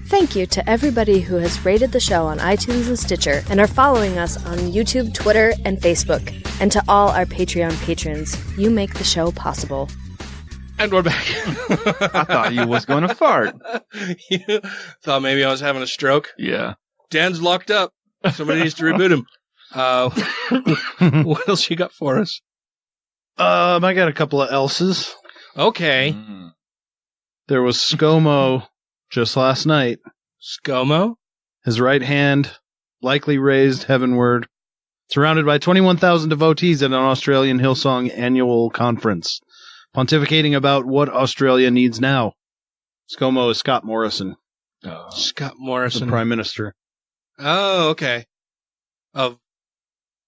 Thank you to everybody who has rated the show on iTunes and Stitcher and are following us on YouTube, Twitter, and Facebook. And to all our Patreon patrons, you make the show possible. And we're back. I thought you was going to fart. You thought maybe I was having a stroke? Yeah. Dan's locked up. Somebody needs to reboot him. What else you got for us? I got a couple of else's. Okay. There was ScoMo just last night. ScoMo? His right hand likely raised heavenward, surrounded by 21,000 devotees at an Australian Hillsong annual conference, pontificating about what Australia needs now. ScoMo is Scott Morrison. Oh. Scott Morrison. The Prime Minister. Oh, okay. Of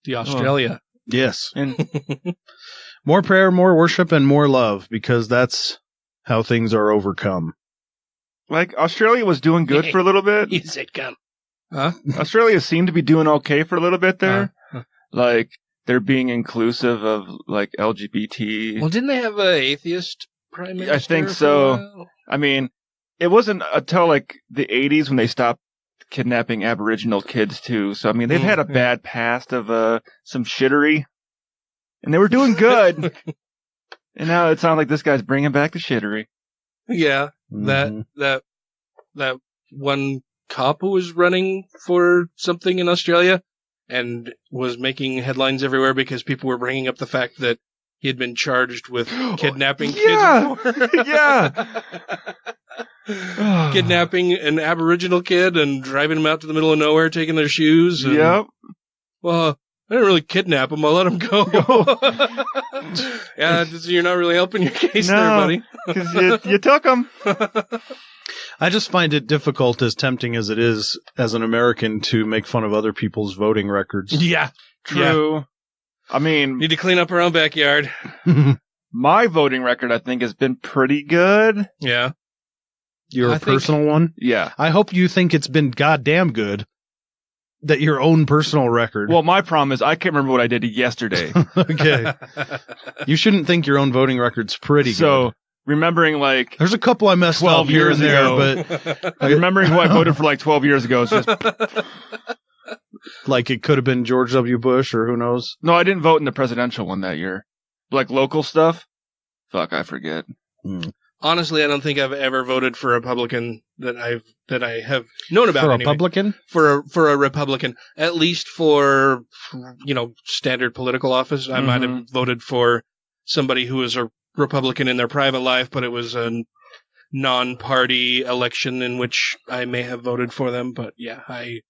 the Australia. Yes. And more prayer, more worship, and more love, because that's how things are overcome. Like, Australia was doing good for a little bit. You said come. Huh? Australia seemed to be doing okay for a little bit there. Like, they're being inclusive of, like, LGBT. Well, didn't they have an atheist prime minister? I think so. I mean, it wasn't until, like, the 80s when they stopped kidnapping Aboriginal kids, too. So, I mean, they've had a bad past of some shittery. And they were doing good. And now it sounds like this guy's bringing back the shittery. Yeah, that one cop who was running for something in Australia and was making headlines everywhere because people were bringing up the fact that he had been charged with kidnapping kids. Yeah. Kidnapping an Aboriginal kid and driving him out to the middle of nowhere, taking their shoes. And, yep. Well, I didn't really kidnap him. I let him go. Yeah, you're not really helping your case there, buddy. Because you took him. I just find it difficult, as tempting as it is as an American, to make fun of other people's voting records. Yeah. True. Yeah. I mean... Need to clean up our own backyard. My voting record, I think, has been pretty good. Yeah. Your personal one? Yeah. I hope you think it's been goddamn good. That your own personal record. Well, my problem is I can't remember what I did yesterday. Okay. You shouldn't think your own voting record's pretty good. So, remembering like... There's a couple I messed up here and there, but... remembering who I voted for like 12 years ago is just... Like it could have been George W. Bush or who knows? No, I didn't vote in the presidential one that year. Like local stuff? Fuck, I forget. Honestly, I don't think I've ever voted for a Republican that I have known about. For a anyway. Republican? For a Republican, at least for standard political office. I might have voted for somebody who was a Republican in their private life, but it was a non-party election in which I may have voted for them. But yeah, I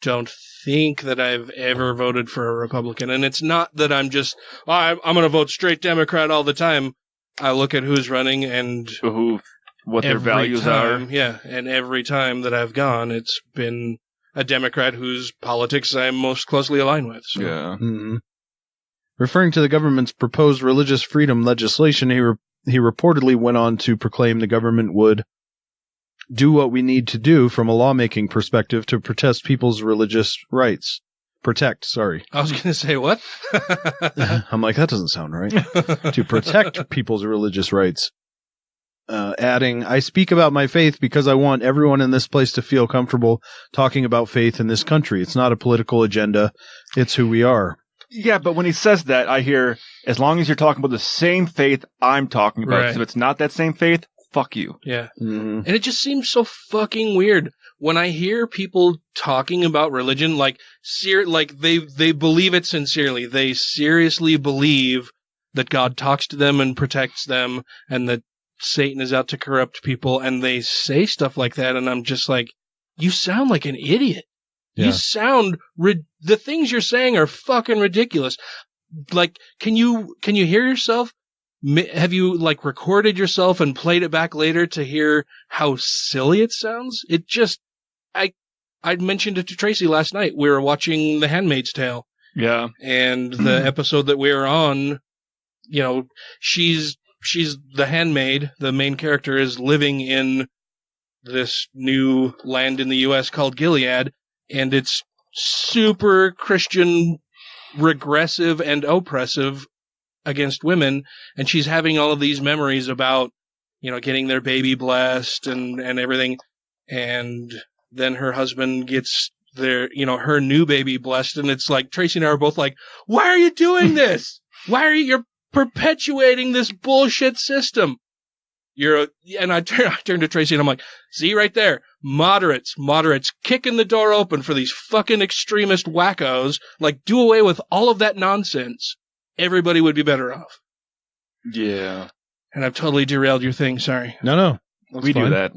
don't think that I've ever voted for a Republican, and it's not that I'm just I'm going to vote straight Democrat all the time. I look at who's running and what their values are. Yeah, and every time that I've gone, it's been a Democrat whose politics I'm most closely aligned with. So. Yeah. Mm-hmm. Referring to the government's proposed religious freedom legislation, he reportedly went on to proclaim the government would do what we need to do from a lawmaking perspective to protect people's religious rights. Sorry. I was going to say, what? I'm like, that doesn't sound right. To protect people's religious rights. Adding, I speak about my faith because I want everyone in this place to feel comfortable talking about faith in this country. It's not a political agenda. It's who we are. Yeah, but when he says that, I hear, as long as you're talking about the same faith I'm talking about, right. If it's not that same faith, fuck you. Yeah. Mm-hmm. And it just seems so fucking weird when I hear people talking about religion, like they believe it sincerely. They seriously believe that God talks to them and protects them and that Satan is out to corrupt people, and they say stuff like that, and I'm just like, you sound like an idiot. Yeah. You sound the things you're saying are fucking ridiculous. Like, can you hear yourself? Have you like recorded yourself and played it back later to hear how silly it sounds? It just, I mentioned it to Tracy last night. We were watching The Handmaid's Tale. Yeah. And the episode that we were on, you know, she's the handmaid. The main character is living in this new land in the U.S. called Gilead, and it's super Christian, regressive, and oppressive against women. And she's having all of these memories about, you know, getting their baby blessed and everything. And then her husband gets her new baby blessed. And it's like, Tracy and I are both like, why are you doing this? You're perpetuating this bullshit system. And I turn to Tracy and I'm like, see right there, moderates kicking the door open for these fucking extremist wackos. Like, do away with all of that nonsense. Everybody would be better off. Yeah. And I've totally derailed your thing. Sorry. No. We do that.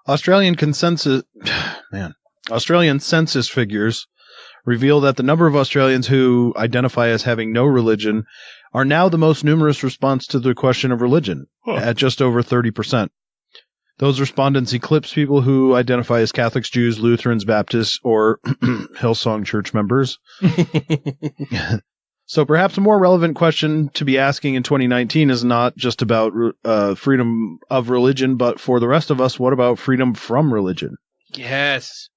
Australian census figures reveal that the number of Australians who identify as having no religion are now the most numerous response to the question of religion, at just over 30%. Those respondents eclipse people who identify as Catholics, Jews, Lutherans, Baptists, or Hillsong Church members. So perhaps a more relevant question to be asking in 2019 is not just about freedom of religion, but for the rest of us, what about freedom from religion? Yes.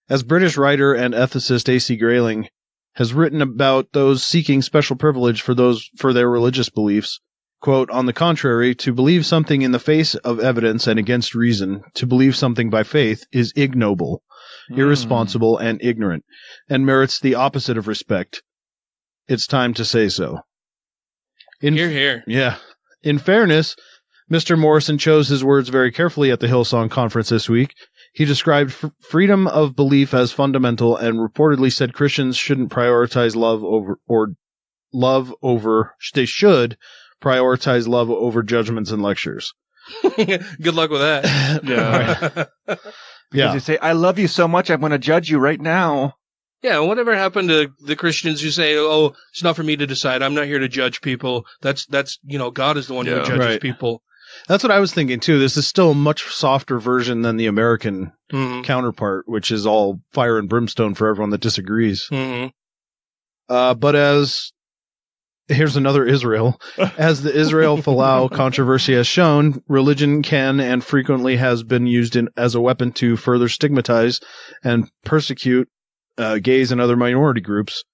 As British writer and ethicist A.C. Grayling has written about those seeking special privilege for their religious beliefs, quote, on the contrary, to believe something in the face of evidence and against reason, to believe something by faith, is ignoble, irresponsible, and ignorant, and merits the opposite of respect. It's time to say so. Hear, hear. Yeah. In fairness, Mr. Morrison chose his words very carefully at the Hillsong Conference this week. He described freedom of belief as fundamental and reportedly said Christians shouldn't prioritize they should prioritize love over judgments and lectures. Good luck with that. Yeah. Yeah. You say, I love you so much, I'm going to judge you right now. Yeah, whatever happened to the Christians who say, oh, it's not for me to decide. I'm not here to judge people. That's God is the one who judges people. That's what I was thinking, too. This is still a much softer version than the American counterpart, which is all fire and brimstone for everyone that disagrees. Mm-hmm. But here's another Israel. As the Israel-Folau controversy has shown, religion can and frequently has been used as a weapon to further stigmatize and persecute gays and other minority groups.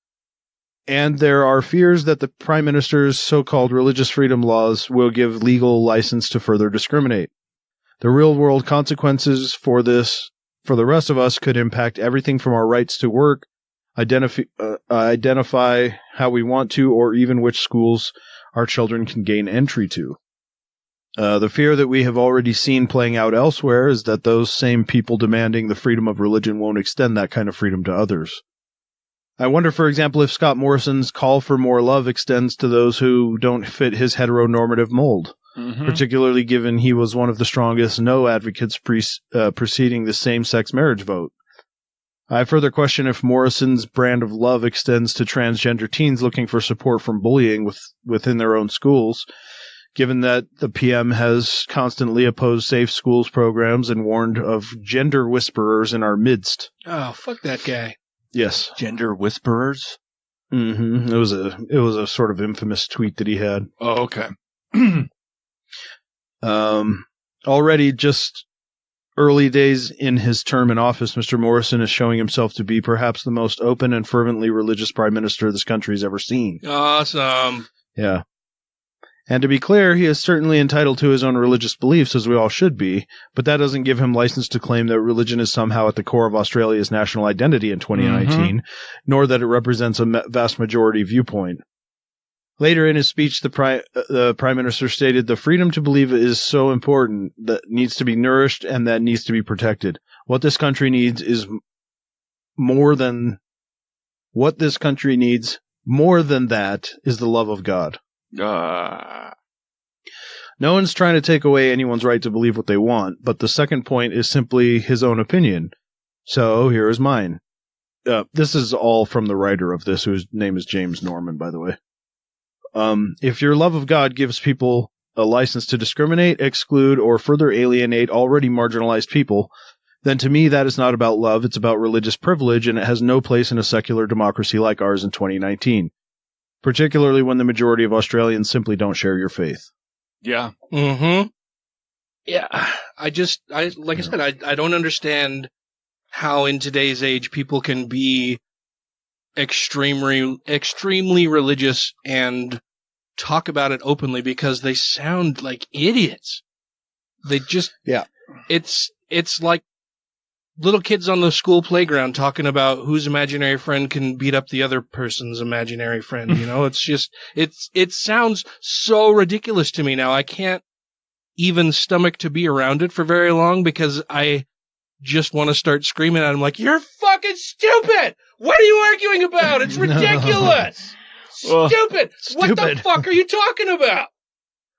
And there are fears that the Prime Minister's so-called religious freedom laws will give legal license to further discriminate. The real-world consequences for the rest of us could impact everything from our rights to work, identify how we want to, or even which schools our children can gain entry to. The fear that we have already seen playing out elsewhere is that those same people demanding the freedom of religion won't extend that kind of freedom to others. I wonder, for example, if Scott Morrison's call for more love extends to those who don't fit his heteronormative mold, particularly given he was one of the strongest no advocates preceding the same-sex marriage vote. I further question if Morrison's brand of love extends to transgender teens looking for support from bullying within their own schools, given that the PM has constantly opposed safe schools programs and warned of gender whisperers in our midst. Oh, fuck that guy. Yes. Gender whisperers? Mm-hmm. It was a sort of infamous tweet that he had. Oh, okay. Already just early days in his term in office, Mr. Morrison is showing himself to be perhaps the most open and fervently religious prime minister this country has ever seen. Awesome. Yeah. And to be clear, he is certainly entitled to his own religious beliefs, as we all should be, but that doesn't give him license to claim that religion is somehow at the core of Australia's national identity in 2019, nor that it represents a vast majority viewpoint. Later in his speech, the Prime Minister stated, the freedom to believe is so important that needs to be nourished and that needs to be protected. What this country needs more than that is the love of God. No one's trying to take away anyone's right to believe what they want, but the second point is simply his own opinion. So here is mine. This is all from the writer of this, whose name is James Norman, by the way. If your love of God gives people a license to discriminate, exclude, or further alienate already marginalized people, then to me that is not about love, it's about religious privilege, and it has no place in a secular democracy like ours in 2019, particularly when the majority of Australians simply don't share your faith. Yeah. Mm-hmm. Yeah. I don't understand how in today's age people can be extremely religious and talk about it openly, because they sound like idiots. They just, it's like little kids on the school playground talking about whose imaginary friend can beat up the other person's imaginary friend. You know, it's just, it sounds so ridiculous to me now. I can't even stomach to be around it for very long, because I just want to start screaming at him like, "You're fucking stupid! What are you arguing about? It's ridiculous! Stupid! What the fuck are you talking about?"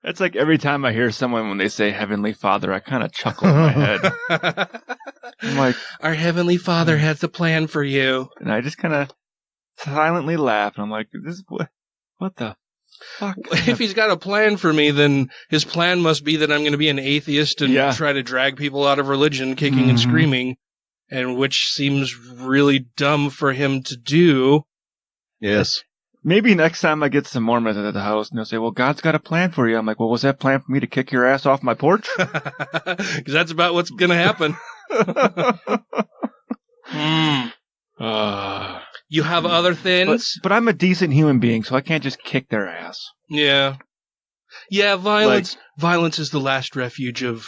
It's like every time I hear someone when they say Heavenly Father, I kind of chuckle in my head. I'm like, our Heavenly Father has a plan for you. And I just kind of silently laugh. And I'm like, what the fuck? If he's got a plan for me, then his plan must be that I'm going to be an atheist and try to drag people out of religion, kicking and screaming, and which seems really dumb for him to do. Yes. Maybe next time I get some Mormons at the house and they'll say, "Well, God's got a plan for you." I'm like, "Well, was that plan for me to kick your ass off my porch?" Because that's about what's going to happen. You have other things? But I'm a decent human being, so I can't just kick their ass. Yeah. Yeah, violence is the last refuge of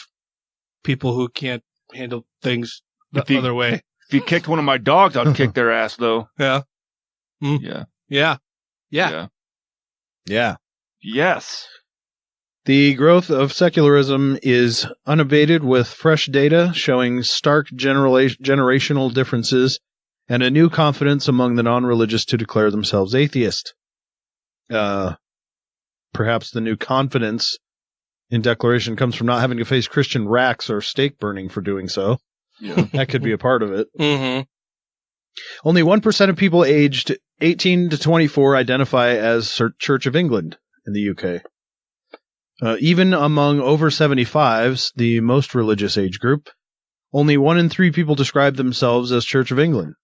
people who can't handle things the other way. If you kicked one of my dogs, I'd kick their ass, though. Yeah. Yeah. Yeah. Yeah. Yeah. Yes. The growth of secularism is unabated, with fresh data showing stark generational differences and a new confidence among the non-religious to declare themselves atheist. Perhaps the new confidence in declaration comes from not having to face Christian racks or stake burning for doing so. Yeah. That could be a part of it. Mm-hmm. Only 1% of people aged 18 to 24 identify as Church of England in the UK. Even among over 75s, the most religious age group, only 1 in 3 people describe themselves as Church of England.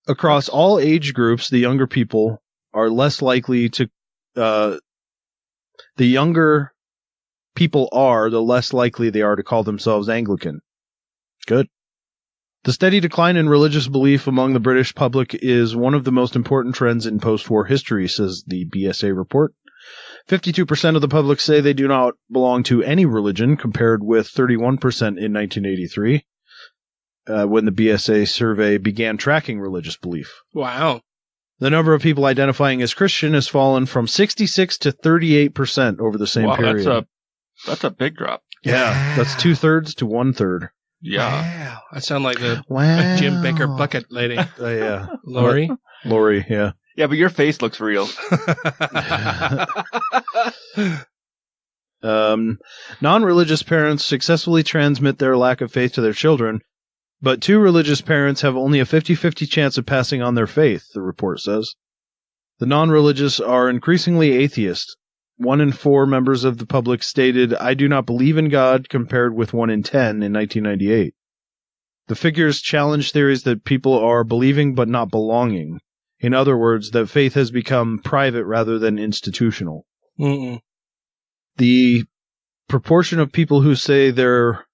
Across all age groups, the younger people are less likely to... the younger people are, the less likely they are to call themselves Anglican. Good. The steady decline in religious belief among the British public is one of the most important trends in post-war history, says the BSA report. 52% of the public say they do not belong to any religion, compared with 31% in 1983, when the BSA survey began tracking religious belief. Wow. The number of people identifying as Christian has fallen from 66 to 38% over the same period. That's a big drop. Yeah, that's 2/3 to 1/3. Yeah. Wow. I sound like the Wow. Jim Baker bucket lady. Yeah. Lori? Lori, yeah. Yeah, but your face looks real. Non-religious parents successfully transmit their lack of faith to their children, but 2 religious parents have only a 50-50 chance of passing on their faith, the report says. The non-religious are increasingly atheist. 1 in 4 members of the public stated, "I do not believe in God," compared with 1 in 10 in 1998. The figures challenge theories that people are believing but not belonging. In other words, that faith has become private rather than institutional. Mm-mm. The proportion of people who say they are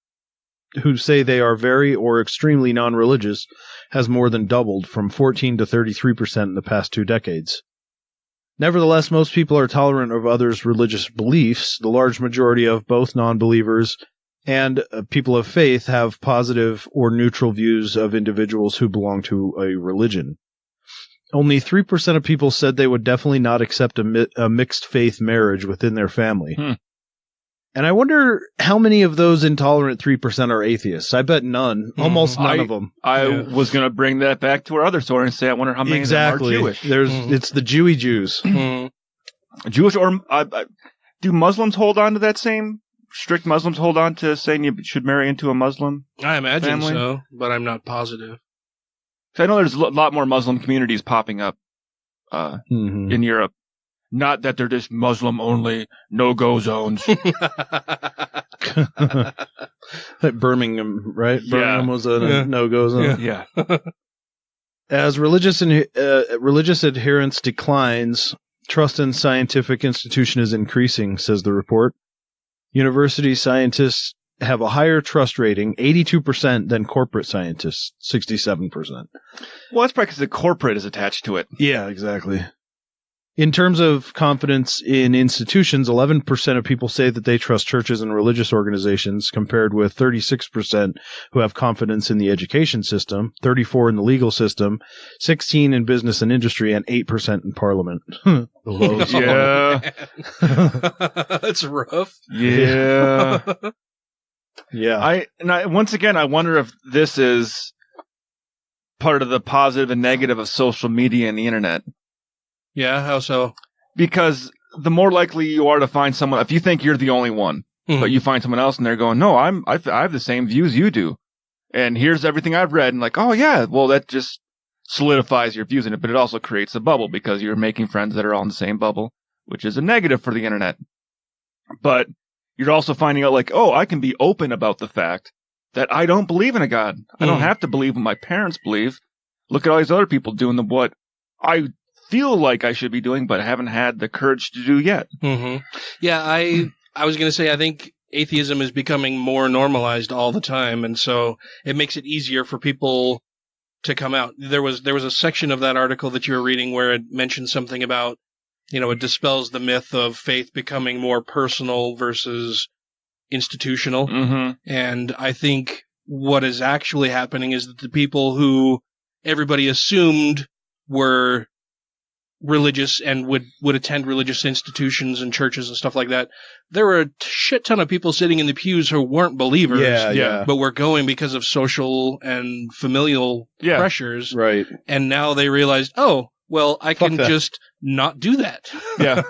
very or extremely non-religious has more than doubled, from 14 to 33% in the past 2 decades. Nevertheless, most people are tolerant of others' religious beliefs. The large majority of both non-believers and people of faith have positive or neutral views of individuals who belong to a religion. Only 3% of people said they would definitely not accept a mixed faith marriage within their family. And I wonder how many of those intolerant 3% are atheists. I bet none. Almost none of them. I was going to bring that back to our other story and say I wonder how many of them are Jewish. It's the Jewy Jews. Jewish, or do Muslims hold on to that same? Strict Muslims hold on to saying you should marry into a Muslim I imagine family? so, but I'm not positive. I know there's a lot more Muslim communities popping up in Europe. Not that they're just Muslim-only, no-go zones. Birmingham, right? Yeah. Birmingham was a no-go zone. Yeah. As religious adherence declines, trust in scientific institution is increasing, says the report. University scientists have a higher trust rating, 82%, than corporate scientists, 67%. Well, that's probably because the corporate is attached to it. Yeah, exactly. In terms of confidence in institutions, 11% of people say that they trust churches and religious organizations, compared with 36% who have confidence in the education system, 34% in the legal system, 16% in business and industry, and 8% in parliament. The lowest. Yeah. That's rough. Yeah. Yeah. Once again, I wonder if this is part of the positive and negative of social media and the internet. Yeah, how so? Because the more likely you are to find someone, if you think you're the only one, but you find someone else and they're going, no, I have the same views you do. And here's everything I've read. And like, oh yeah, well, that just solidifies your views in it, but it also creates a bubble because you're making friends that are all in the same bubble, which is a negative for the internet. But you're also finding out like, oh, I can be open about the fact that I don't believe in a God. I don't have to believe what my parents believe. Look at all these other people doing what I feel like I should be doing, but haven't had the courage to do yet. Mm-hmm. Yeah, I was going to say, I think atheism is becoming more normalized all the time, and so it makes it easier for people to come out. There was a section of that article that you were reading where it mentioned something about, it dispels the myth of faith becoming more personal versus institutional. Mm-hmm. And I think what is actually happening is that the people who everybody assumed were religious and would attend religious institutions and churches and stuff like that, there were a shit ton of people sitting in the pews who weren't believers, but were going because of social and familial pressures. Right. And now they realized, oh, well, I can just not do that. Yeah.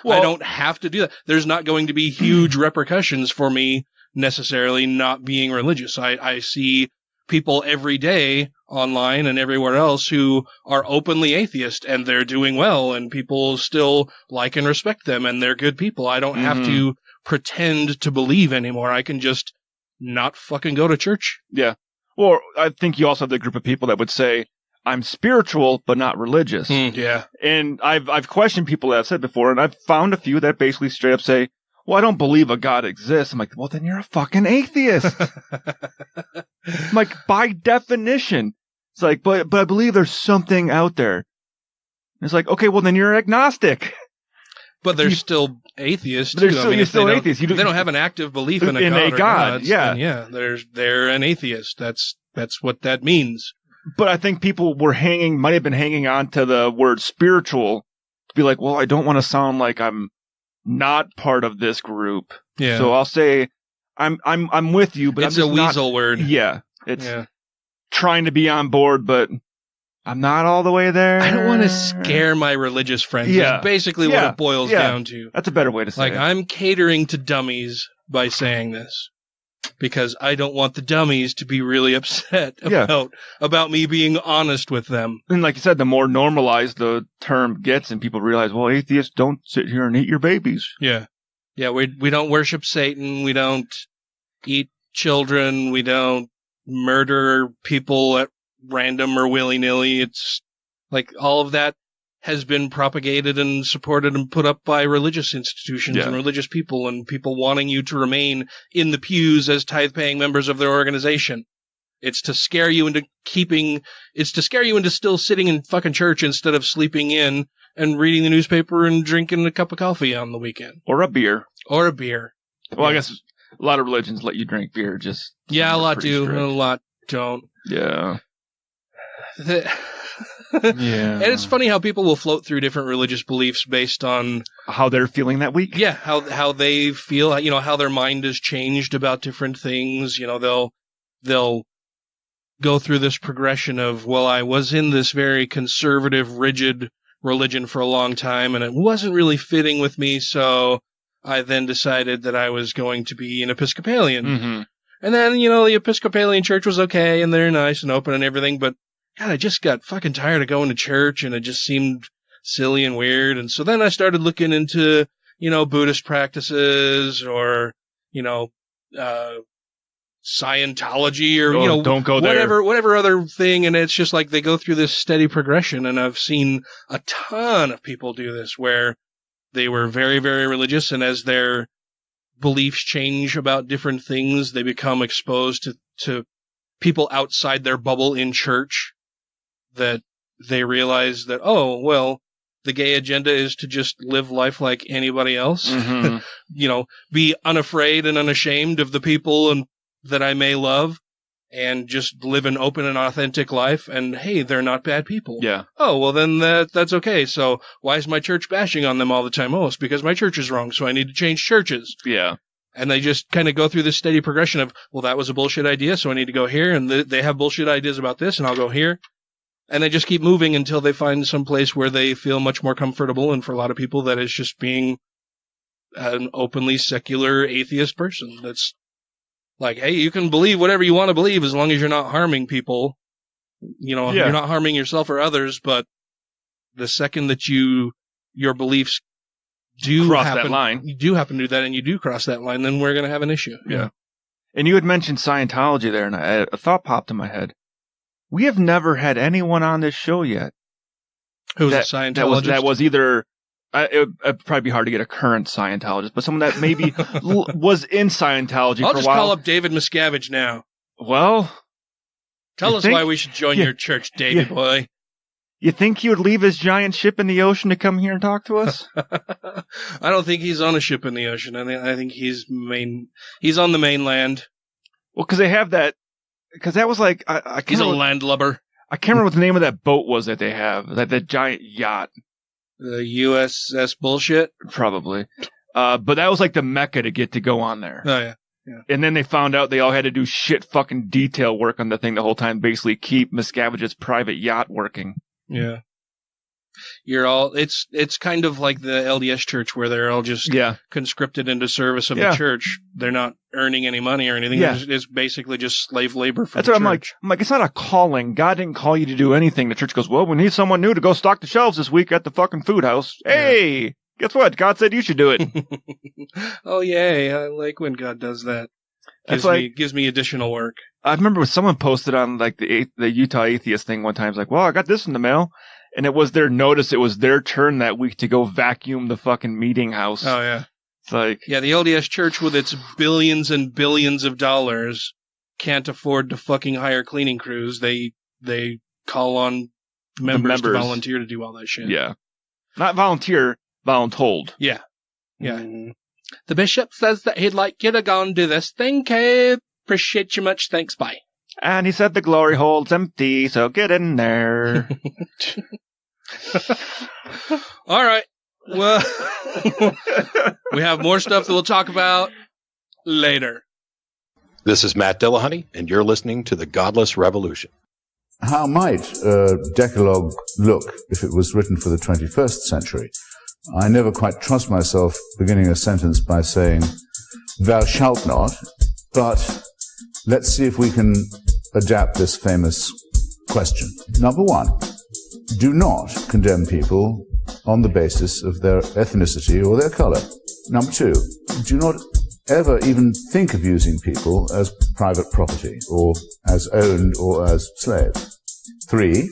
I don't have to do that. There's not going to be huge repercussions for me necessarily not being religious. I see people every day online and everywhere else who are openly atheist and they're doing well and people still like and respect them and they're good people. I don't have to pretend to believe anymore. I can just not fucking go to church. Yeah. Or I think you also have the group of people that would say, I'm spiritual, but not religious. Yeah. And I've questioned people that have said before, and I've found a few that basically straight up say, well, I don't believe a God exists. I'm like, well, then you're a fucking atheist. I'm like, by definition. It's like, but I believe there's something out there. It's like, okay, well, then you're agnostic. But they're still atheists. But you're still atheist. They don't have an active belief in a God. Gods, yeah. They're an atheist. That's what that means. But I think people might have been hanging on to the word spiritual to be like, well, I don't want to sound like I'm not part of this group. Yeah. So I'll say I'm with you, but it's I'm just a weasel word. Yeah. It's trying to be on board, but I'm not all the way there. I don't want to scare my religious friends. Yeah. That's basically what it boils down to. That's a better way to say it. I'm catering to dummies by saying this. Because I don't want the dummies to be really upset about me being honest with them. And like you said, the more normalized the term gets and people realize, well, atheists don't sit here and eat your babies. Yeah. Yeah, we don't worship Satan. We don't eat children. We don't murder people at random or willy-nilly. It's like all of that has been propagated and supported and put up by religious institutions and religious people and people wanting you to remain in the pews as tithe-paying members of their organization. It's to scare you into still sitting in fucking church instead of sleeping in and reading the newspaper and drinking a cup of coffee on the weekend. Or a beer. Or a beer. Well, I guess a lot of religions let you drink beer. A lot do, and a lot don't. Yeah. And it's funny how people will float through different religious beliefs based on how they're feeling that week. Yeah, how they feel, how their mind has changed about different things. They'll go through this progression of, well, I was in this very conservative, rigid religion for a long time, and it wasn't really fitting with me, so I then decided that I was going to be an Episcopalian. Mm-hmm. And then, the Episcopalian church was okay, and they're nice and open and everything, but God, I just got fucking tired of going to church, and it just seemed silly and weird. And so then I started looking into, Buddhist practices or, Scientology or, don't go there. whatever other thing. And it's just like they go through this steady progression. And I've seen a ton of people do this where they were very, very religious. And as their beliefs change about different things, they become exposed to people outside their bubble in church that they realize that, oh, well, the gay agenda is to just live life like anybody else, be unafraid and unashamed of the people and that I may love and just live an open and authentic life. And hey, they're not bad people. Yeah. Oh, well, then that's okay. So why is my church bashing on them all the time? Oh, it's because my church is wrong. So I need to change churches. Yeah. And they just kind of go through this steady progression of, well, that was a bullshit idea. So I need to go here. And they have bullshit ideas about this and I'll go here. And they just keep moving until they find some place where they feel much more comfortable. And for a lot of people, that is just being an openly secular atheist person. That's like, hey, you can believe whatever you want to believe as long as you're not harming people. You're not harming yourself or others. But the second that your beliefs do cross happen, that line, you do happen to do that, and you do cross that line, then we're going to have an issue. Yeah. And you had mentioned Scientology there, and a thought popped in my head. We have never had anyone on this show yet. Who's a Scientologist? That was either. It'd probably be hard to get a current Scientologist, but someone that maybe was in Scientology for a while. I'll just call up David Miscavige now. Well, tell us why we should join your church, Davey boy. You think he would leave his giant ship in the ocean to come here and talk to us? I don't think he's on a ship in the ocean. I think he's on the mainland. Well, because they have that. Because that was like he's a landlubber. I can't remember what the name of that boat was that they have. That giant yacht. The USS bullshit? Probably. But that was like the mecca to get to go on there. Oh, yeah. And then they found out they all had to do shit fucking detail work on the thing the whole time, basically keep Miscavige's private yacht working. Yeah. It's kind of like the LDS Church where they're all just conscripted into service of the church. They're not earning any money or anything. Yeah. It's basically just slave labor for That's the what church. I'm like, it's not a calling. God didn't call you to do anything. The church goes, well, we need someone new to go stock the shelves this week at the fucking food house. Hey, guess what? God said you should do it. Oh, yay. I like when God does that. Gives me additional work. I remember when someone posted on like the Utah Atheist thing one time. It's like, well, I got this in the mail. And it was their notice. It was their turn that week to go vacuum the fucking meeting house. Oh, yeah. It's like... Yeah, the LDS Church with its billions and billions of dollars can't afford to fucking hire cleaning crews. They call on members to volunteer to do all that shit. Yeah. Not volunteer, voluntold. Yeah. Yeah. The bishop says that he'd like you to go and do this thing. Okay, appreciate you much. Thanks, bye. And he said the glory hole's empty, so get in there. All right. Well, we have more stuff that we'll talk about later. This is Matt Dillahunty, and you're listening to the Godless Revolution. How might a Decalogue look if it was written for the 21st century? I never quite trust myself beginning a sentence by saying, thou shalt not, but let's see if we can adapt this famous question. Number one, do not condemn people on the basis of their ethnicity or their color. Number two, do not ever even think of using people as private property or as owned or as slaves. Three,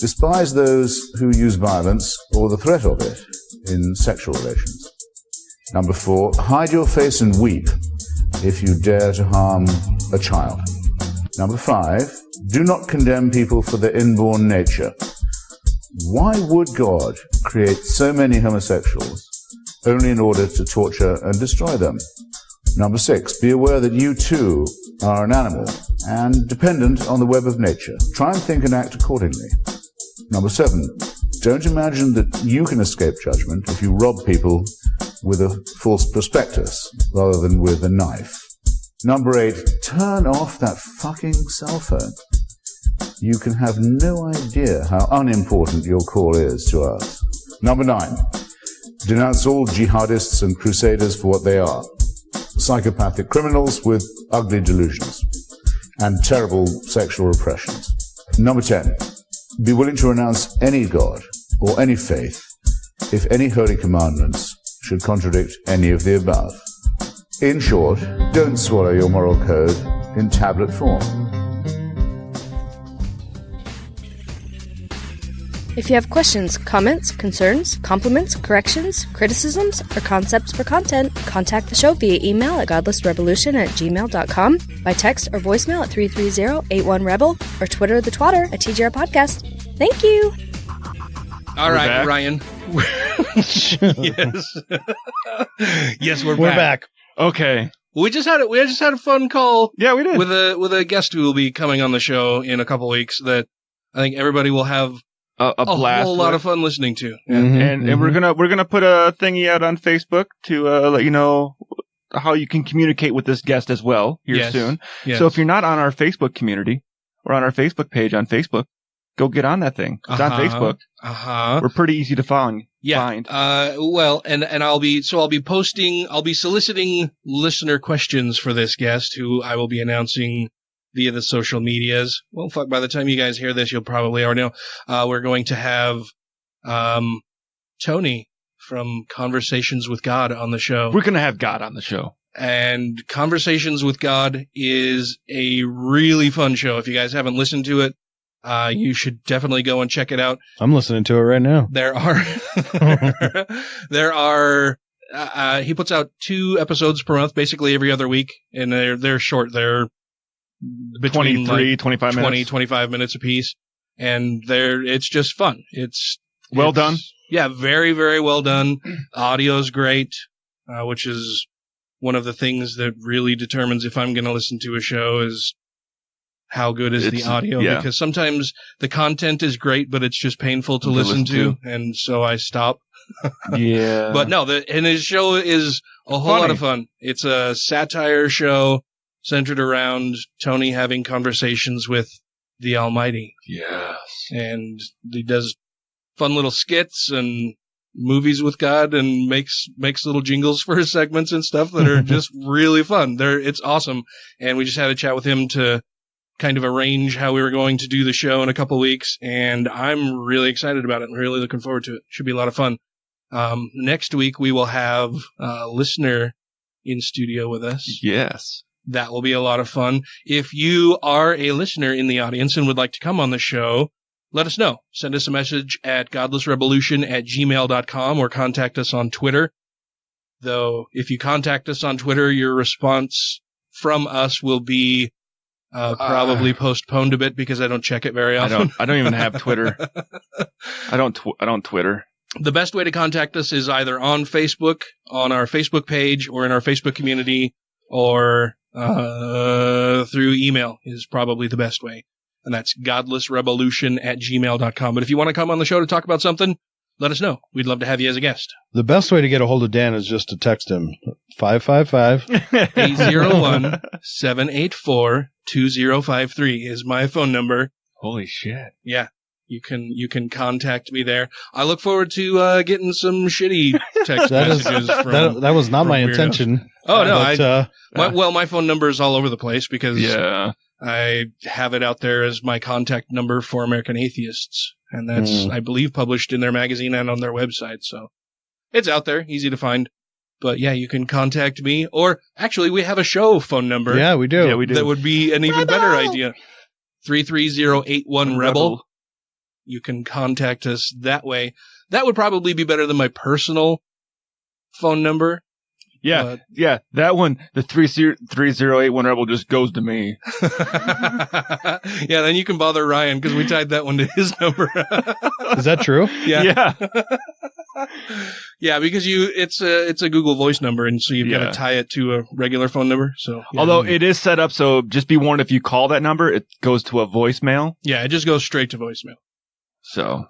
despise those who use violence or the threat of it in sexual relations. Number four, hide your face and weep if you dare to harm a child. Number five, do not condemn people for their inborn nature. Why would God create so many homosexuals only in order to torture and destroy them? Number six, be aware that you too are an animal and dependent on the web of nature. Try and think and act accordingly. Number seven, don't imagine that you can escape judgment if you rob people with a false prospectus rather than with a knife. Number eight, turn off that fucking cell phone. You can have no idea how unimportant your call is to us. Number nine, denounce all jihadists and crusaders for what they are. Psychopathic criminals with ugly delusions and terrible sexual repressions. Number 10, be willing to renounce any god or any faith if any holy commandments should contradict any of the above. In short, don't swallow your moral code in tablet form. If you have questions, comments, concerns, compliments, corrections, criticisms, or concepts for content, contact the show via email at godlessrebelution@gmail.com, by text or voicemail at 330-81-REBEL, or Twitter the twatter at TGR Podcast. Thank you! All right, back? Ryan. Yes. Yes, we're back. Okay. We just had a fun call. Yeah, we did. With a guest who will be coming on the show in a couple weeks that I think everybody will have a blast, whole lot of fun listening to. Yeah. And we're gonna put a thingy out on Facebook to let you know how you can communicate with this guest as well here soon. Yes. So if you're not on our Facebook community or on our Facebook page on Facebook, go get on that thing. It's on Facebook. We're pretty easy to find. Well, and I'll be soliciting listener questions for this guest, who I will be announcing via the social medias. Well, fuck, by the time you guys hear this, you'll probably already know. We're going to have Tony from Conversations with God on the show. We're going to have God on the show. And Conversations with God is a really fun show. If you guys haven't listened to it, you should definitely go and check it out. I'm listening to it right now. There are he puts out 2 episodes per month, basically every other week, and they're short. They're between 25 minutes. 25 minutes a piece, and it's just fun. It's well done. Yeah, very, very well done. Audio's great, which is one of the things that really determines if I'm going to listen to a show is how good is the audio, because sometimes the content is great, but it's just painful to listen to, and so I stop. Yeah. But no, and his show is a whole lot of fun. It's a satire show centered around Tony having conversations with the Almighty. Yes. And he does fun little skits and movies with God and makes little jingles for his segments and stuff that are just really fun. It's awesome. And we just had a chat with him to kind of arrange how we were going to do the show in a couple weeks, and I'm really excited about it. I'm really looking forward to it. Should be a lot of fun. Next week we will have a listener in studio with us. Yes. That will be a lot of fun. If you are a listener in the audience and would like to come on the show, let us know. Send us a message at godlessrebelution@gmail.com or contact us on Twitter. Though, if you contact us on Twitter, your response from us will be probably postponed a bit because I don't check it very often. I don't even have Twitter. I don't Twitter. The best way to contact us is either on Facebook, on our Facebook page, or in our Facebook community, or through email is probably the best way. And that's godlessrebelution@gmail.com. But if you want to come on the show to talk about something, let us know. We'd love to have you as a guest. The best way to get a hold of Dan is just to text him 555-801-784-2053 is my phone number. Holy shit. Yeah. You can contact me there. I look forward to getting some shitty text messages from that was not my intention. Oh no, my phone number is all over the place because I have it out there as my contact number for American Atheists, and that's I believe published in their magazine and on their website. So it's out there, easy to find. But yeah, you can contact me, or actually we have a show phone number. Yeah, we do. Yeah, we do. That would be an even better idea. 330-81-REBEL. You can contact us that way. That would probably be better than my personal phone number. Yeah, that one, the 33081-REBEL just goes to me. Yeah, then you can bother Ryan because we tied that one to his number. Is that true? Yeah. Yeah, because it's a Google Voice number, and so you've got to tie it to a regular phone number. So, although it is set up so just be warned, if you call that number, it goes to a voicemail. Yeah, it just goes straight to voicemail. So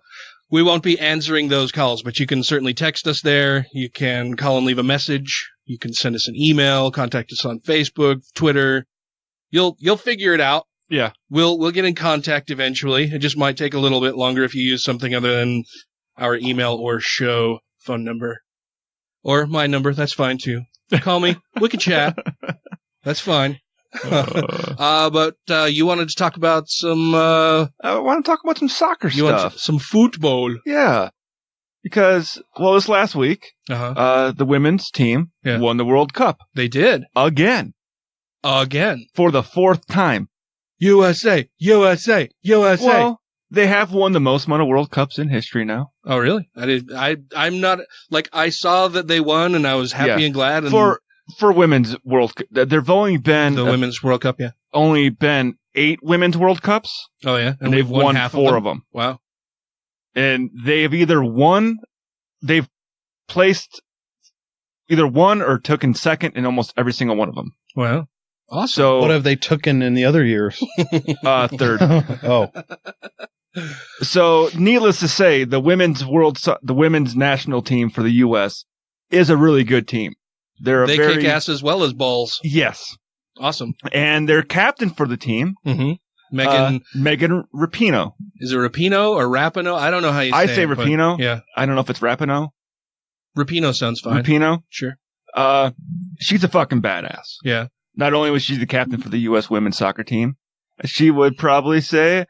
we won't be answering those calls, but you can certainly text us there. You can call and leave a message. You can send us an email, contact us on Facebook, Twitter. You'll figure it out. Yeah. We'll get in contact eventually. It just might take a little bit longer if you use something other than our email or show phone number. Or my number, that's fine too. Call me. We can chat. That's fine. But you wanted to talk about some... I want to talk about some soccer stuff. Want some football. Yeah. Because, this last week, the women's team won the World Cup. They did. Again. For the fourth time. USA, USA, USA. Well, they have won the most amount of World Cups in history now. Oh, really? I'm not, like, I saw that they won and I was happy and glad. And For women's World Cup, there've only been... The Women's World Cup, yeah. Only been 8 women's World Cups. Oh, yeah? And they've won half 4 of them. Wow. And they've they've placed either won or taken second in almost every single one of them. Wow. Awesome. So, what have they taken in the other years? Third. Oh. So, needless to say, the women's national team for the U.S. is a really good team. They kick ass as well as balls. Yes. Awesome. And their captain for the team, Megan Rapinoe. Is it Rapinoe or Rapinoe? I don't know how you say it. I say Rapinoe. Yeah. I don't know if it's Rapinoe. Rapinoe sounds fine. Rapinoe? Sure. She's a fucking badass. Yeah. Not only was she the captain for the U.S. women's soccer team, she would probably say,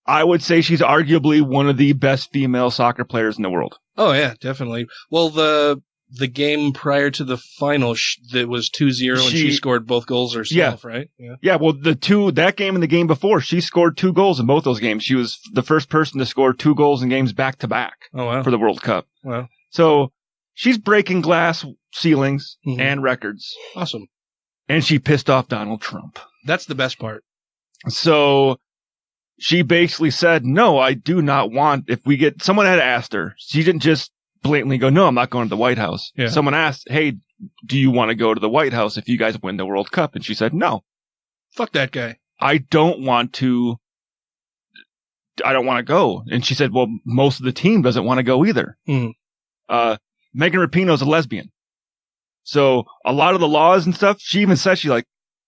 I would say she's arguably one of the best female soccer players in the world. Oh, yeah, definitely. Well, the game prior to the final, that was 2-0, and she scored both goals herself, right? Yeah, well, that game and the game before, she scored 2 goals in both those games. She was the first person to score 2 goals in games back-to-back for the World Cup. Wow. So she's breaking glass ceilings and records. Awesome. And she pissed off Donald Trump. That's the best part. So she basically said, no, I do not want, someone had asked her. She didn't just blatantly go, no, I'm not going to the White House. Yeah. To hey, do you want to go to the White House if you guys win the World Cup? And she said, no. Fuck that guy. I don't want to go. And she said, well, most of the team doesn't want to go either. Megan Rapinoe is a lesbian. So a lot of the laws and stuff, she even says,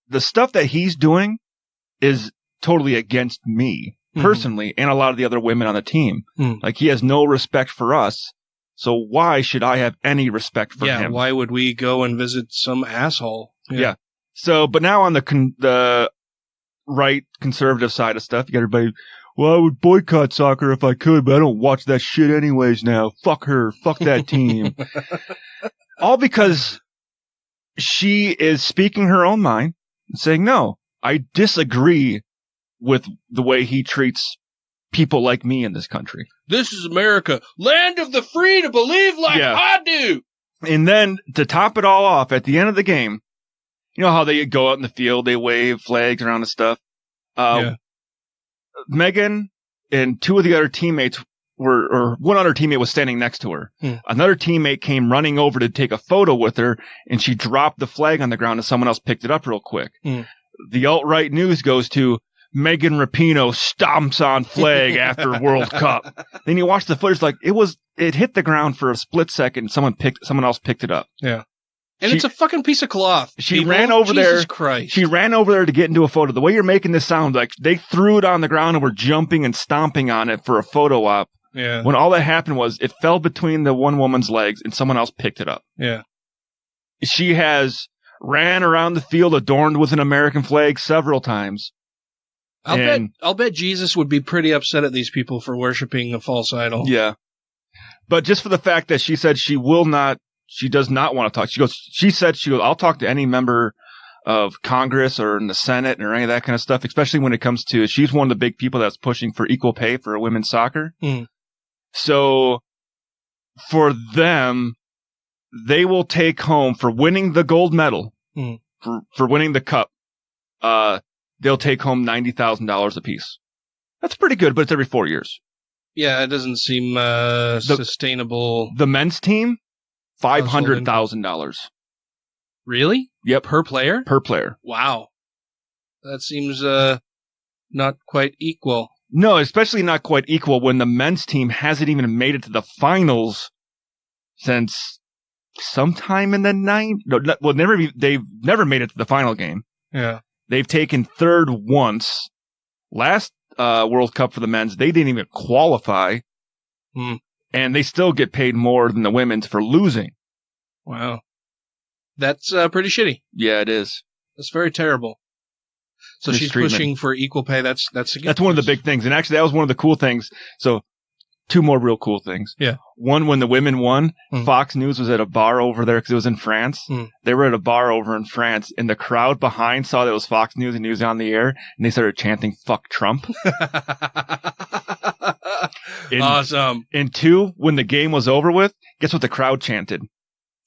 the stuff that he's doing is totally against me personally and a lot of the other women on the team. Like, he has no respect for us. So why should I have any respect for him? Yeah, why would we go and visit some asshole? Yeah. So, but now on the right conservative side of stuff, you got everybody, well, I would boycott soccer if I could, but I don't watch that shit anyways now. Fuck her. Fuck that team. All because she is speaking her own mind and saying, no, I disagree with the way he treats people like me in this country. This is America, land of the free to believe like I do. And then to top it all off, at the end of the game, you know how they go out in the field, they wave flags around and stuff. Megan and 2 of the other teammates one other teammate was standing next to her. Another teammate came running over to take a photo with her, and she dropped the flag on the ground and someone else picked it up real quick. The alt-right news goes to Megan Rapinoe stomps on flag after World Cup. Then you watch the footage, like it hit the ground for a split second. Someone else picked it up. Yeah. And it's a fucking piece of cloth. She ran over there. Jesus Christ. She ran over there to get into a photo. The way you're making this sound, like they threw it on the ground and were jumping and stomping on it for a photo op. Yeah. When all that happened was it fell between the one woman's legs and someone else picked it up. Yeah. She has ran around the field adorned with an American flag several times. I'll bet Jesus would be pretty upset at these people for worshiping a false idol. Yeah. But just for the fact that she said she does not want to talk. She said, I'll talk to any member of Congress or in the Senate or any of that kind of stuff, especially when it comes to, she's one of the big people that's pushing for equal pay for women's soccer. So for them, they will take home, for winning the gold medal, for winning the cup, they'll take home $90,000 apiece. That's pretty good, but it's every 4 years. Yeah, it doesn't seem sustainable. The men's team, $500,000. Really? Yep. Per player? Per player. Wow. That seems not quite equal. No, especially not quite equal when the men's team hasn't even made it to the finals since sometime in the 90s. No, well, they've never made it to the final game. Yeah. They've taken third once. Last World Cup for the men's, they didn't even qualify. And they still get paid more than the women's for losing. Wow. That's pretty shitty. Yeah, it is. That's very terrible. So she's pushing for equal pay. That's one of the big things. And actually, that was one of the cool things. So two more real cool things. Yeah. One, when the women won, Fox News was at a bar over there because it was in France. They were at a bar over in France, and the crowd behind saw that it was Fox News and he was on the air, and they started chanting, "Fuck Trump." Awesome. And two, when the game was over with, guess what the crowd chanted?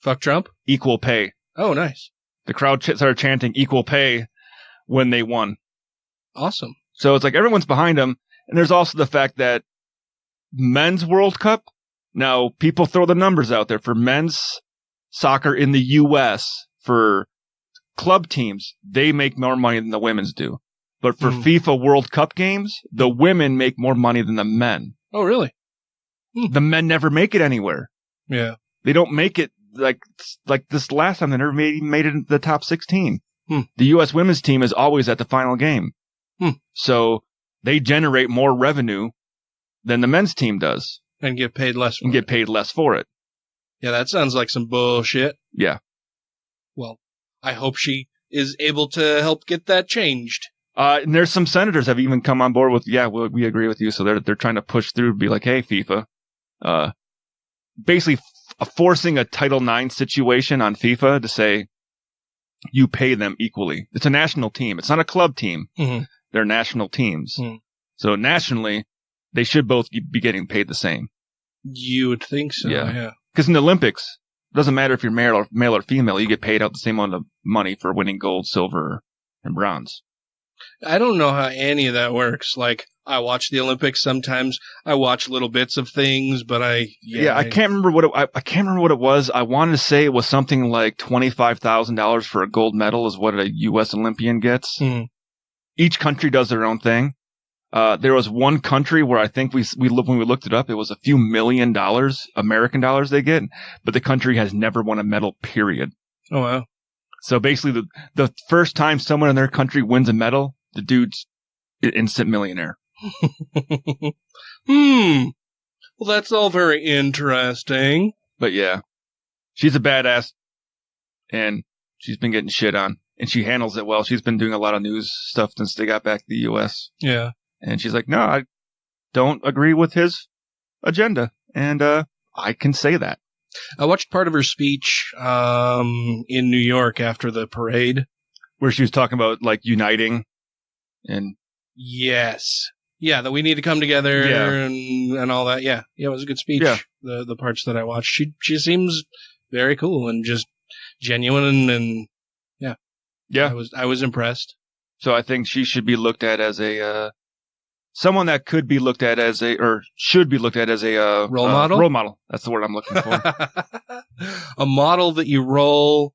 Fuck Trump? Equal pay. Oh, nice. The crowd started chanting equal pay when they won. Awesome. So it's like everyone's behind them. And there's also the fact that men's World Cup, now people throw the numbers out there for men's soccer in the U.S. for club teams, they make more money than the women's do. But for FIFA World Cup games, the women make more money than the men. Oh, really? The men never make it anywhere. Yeah. They don't make it like this last time. They never made it in the top 16. The U.S. women's team is always at the final game. So they generate more revenue than the men's team does. And get paid less for and get paid less for it. Yeah, that sounds like some bullshit. Yeah. Well, I hope she is able to help get that changed. And there's some senators have even come on board with, we agree with you. So they're trying to push through, be like, hey, FIFA, basically forcing a Title IX situation on FIFA to say you pay them equally. It's a national team. It's not a club team. They're national teams. So nationally, they should both be getting paid the same. You would think so, yeah. Because in the Olympics, it doesn't matter if you're male or female, you get paid out the same amount of money for winning gold, silver, and bronze. I don't know how any of that works. Like, I watch the Olympics sometimes. I watch little bits of things, but I can't remember what I can't remember what it was. I wanted to say it was something like $25,000 for a gold medal is what a U.S. Olympian gets. Each country does their own thing. There was one country where I think when we looked it up, it was a few $1 million, American dollars they get, but the country has never won a medal, period. Oh, wow. So basically, the first time someone in their country wins a medal, the dude's an instant millionaire. Well, that's all very interesting. But yeah, she's a badass, and she's been getting shit on, and she handles it well. She's been doing a lot of news stuff since they got back to the U.S. Yeah. And she's like, no, I don't agree with his agenda, and I can say that. I watched part of her speech in New York after the parade. Where she was talking about, like, uniting and... Yes. Yeah, that we need to come together and all that. Yeah, it was a good speech. Yeah. The parts that I watched. She seems very cool and just genuine and yeah. Yeah. I was impressed. So I think she should be looked at as a... someone that could be looked at as or should be looked at as a role model. Role model. That's the word I'm looking for. A model that you roll.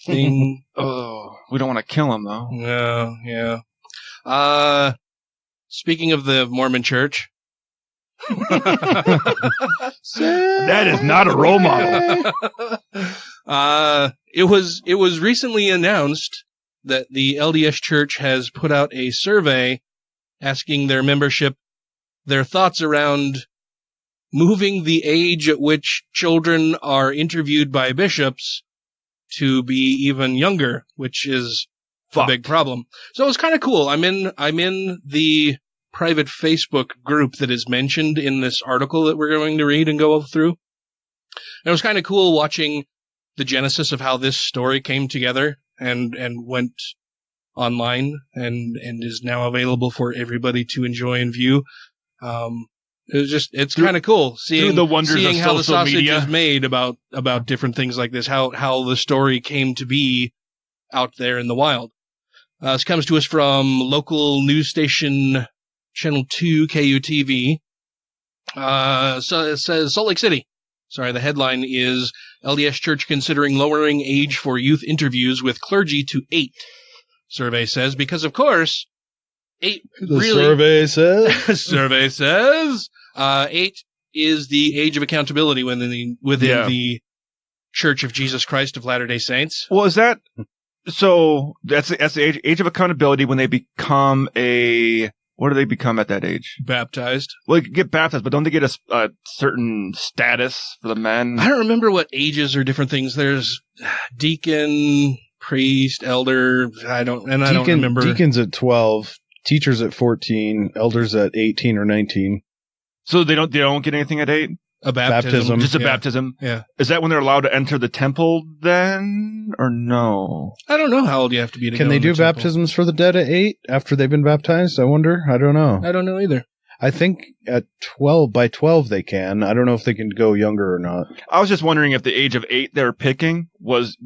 Thing. Oh, we don't want to kill him though. No, yeah. Speaking of the Mormon Church, that is not a role model. It was recently announced that the LDS Church has put out a survey asking their membership their thoughts around moving the age at which children are interviewed by bishops to be even younger, which is a big problem. So it was kind of cool. I'm in the private Facebook group that is mentioned in this article that we're going to read and go through. And it was kind of cool watching the genesis of how this story came together and went online and is now available for everybody to enjoy and view. It's kind of cool seeing the wonders seeing of how the social sausage media. is made about different things like this, how the story came to be out there in the wild. This comes to us from local news station Channel 2 KUTV. So it says Salt Lake City. Sorry, the headline is LDS Church considering lowering age for youth interviews with clergy to 8. Survey says, because of course 8 survey says survey says 8 is the age of accountability within the Church of Jesus Christ of Latter-day Saints. Well, is that so? That's the age of accountability when they become what do they become at that age? Baptized. Well, they get baptized, but don't they get a certain status for the men? I don't remember what ages or different things. There's deacon, priest, elder. I don't remember. Deacons at 12. Teachers at 14, elders at 18 or 19. So they don't get anything at 8? A baptism. Just a baptism? Yeah. Is that when they're allowed to enter the temple then, or no? I don't know how old you have to be to Can go they in do the temple. baptisms for the dead at 8 after they've been baptized? I wonder. I don't know. I don't know either. I think at 12, by 12 they can. I don't know if they can go younger or not. I was just wondering if the age of 8 they're picking was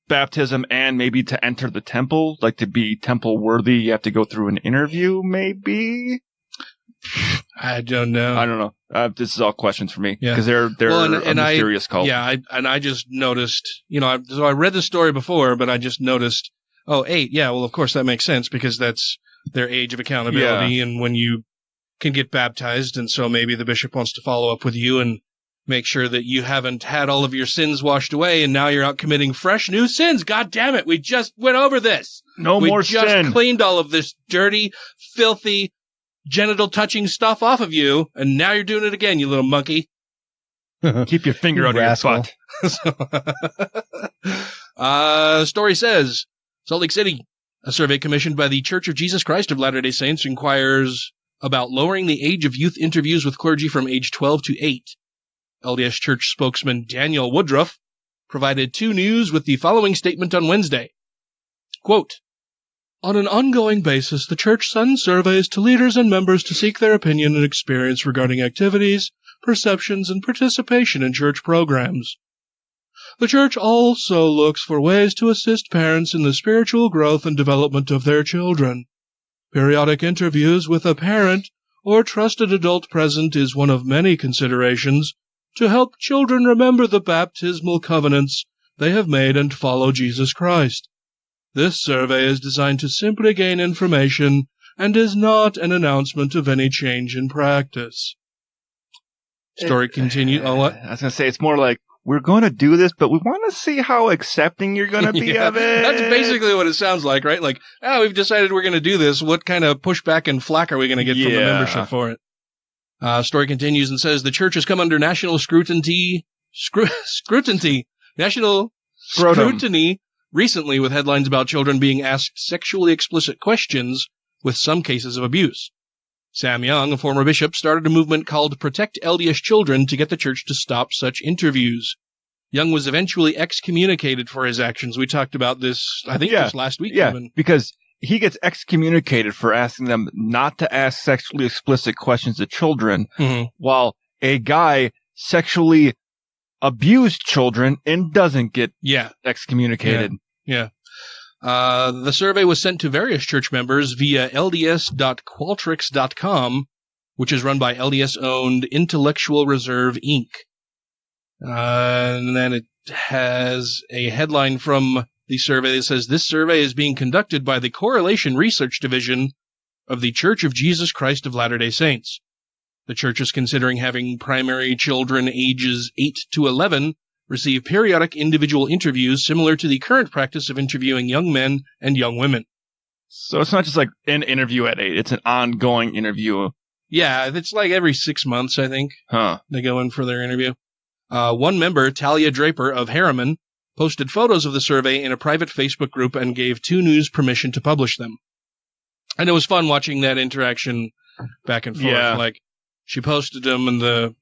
baptism and maybe to enter the temple, like to be temple worthy, you have to go through an interview, maybe? I don't know. I don't know. This is all questions for me Yeah. because they're Well, a mysterious cult. Yeah, I just noticed, so I read the story before, but I just noticed, 8, yeah, well, of course that makes sense because that's their age of accountability and when you can get baptized, and so maybe the bishop wants to follow up with you and make sure that you haven't had all of your sins washed away and now you're out committing fresh new sins. God damn it, we just went over this. No more sin. We just cleaned all of this dirty, filthy, genital touching stuff off of you, and now you're doing it again, you little monkey. Keep your finger out of your butt. Story says, Salt Lake City, a survey commissioned by the Church of Jesus Christ of Latter-day Saints inquires about lowering the age of youth interviews with clergy from age 12 to 8. LDS Church spokesman Daniel Woodruff provided 2 News with the following statement on Wednesday. Quote, on an ongoing basis, the Church sends surveys to leaders and members to seek their opinion and experience regarding activities, perceptions, and participation in church programs. The Church also looks for ways to assist parents in the spiritual growth and development of their children. Periodic interviews with a parent or trusted adult present is one of many considerations to help children remember the baptismal covenants they have made and follow Jesus Christ. This survey is designed to simply gain information and is not an announcement of any change in practice. Story continues. Oh, what? I was going to say, it's more like, we're going to do this, but we want to see how accepting you're going to be of it. That's basically what it sounds like, right? Like, we've decided we're going to do this. What kind of pushback and flack are we going to get from the membership for it? Story continues and says, the church has come under national scrutiny recently with headlines about children being asked sexually explicit questions with some cases of abuse. Sam Young, a former bishop, started a movement called Protect LDS Children to get the church to stop such interviews. Young was eventually excommunicated for his actions. We talked about this, I think, just last week. Yeah, even. because he gets excommunicated for asking them not to ask sexually explicit questions to children, while a guy sexually abused children and doesn't get excommunicated. Yeah. The survey was sent to various church members via lds.qualtrics.com, which is run by LDS-owned Intellectual Reserve, Inc. And then it has a headline from the survey that says, this survey is being conducted by the Correlation Research Division of the Church of Jesus Christ of Latter-day Saints. The church is considering having primary children ages 8 to 11 receive periodic individual interviews similar to the current practice of interviewing young men and young women. So it's not just like an interview at 8, it's an ongoing interview. Yeah, it's like every 6 months, I think. They go in for their interview. One member, Talia Draper of Harriman, posted photos of the survey in a private Facebook group and gave 2 News permission to publish them. And it was fun watching that interaction back and forth. Yeah. Like, she posted them, and the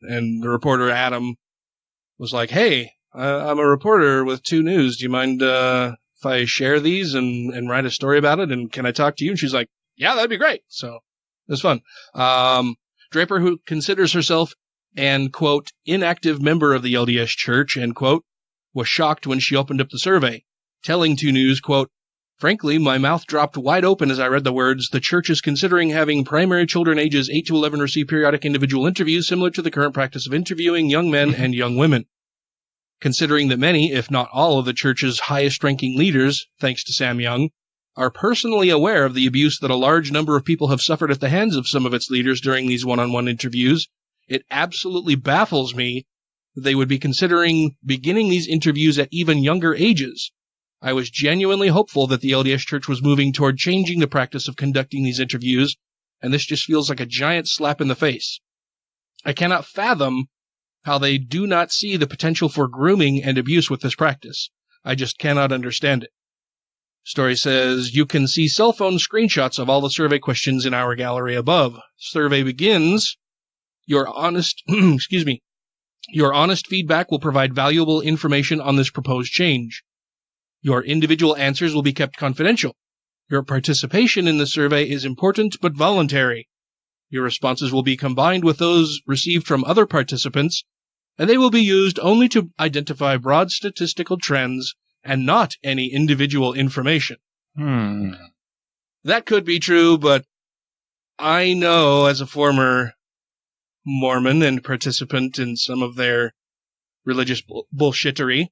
reporter Adam was like, "Hey, I'm a reporter with 2 News. Do you mind if I share these and write a story about it? And can I talk to you?" And she's like, "Yeah, that'd be great." So it was fun. Draper, who considers herself an, quote, inactive member of the LDS Church, end quote, was shocked when she opened up the survey, telling 2 News, quote, "Frankly, my mouth dropped wide open as I read the words, the church is considering having primary children ages 8 to 11 receive periodic individual interviews similar to the current practice of interviewing young men and young women. Considering that many, if not all, of the church's highest-ranking leaders, thanks to Sam Young, are personally aware of the abuse that a large number of people have suffered at the hands of some of its leaders during these one-on-one interviews, it absolutely baffles me that they would be considering beginning these interviews at even younger ages. I was genuinely hopeful that the LDS Church was moving toward changing the practice of conducting these interviews, and this just feels like a giant slap in the face. I cannot fathom how they do not see the potential for grooming and abuse with this practice. I just cannot understand it." Story says, you can see cell phone screenshots of all the survey questions in our gallery above. Survey begins, Your honest, excuse me, your honest feedback will provide valuable information on this proposed change. Your individual answers will be kept confidential. Your participation in the survey is important but voluntary. Your responses will be combined with those received from other participants, and they will be used only to identify broad statistical trends and not any individual information. That could be true, but I know as a former Mormon and participant in some of their religious bullshittery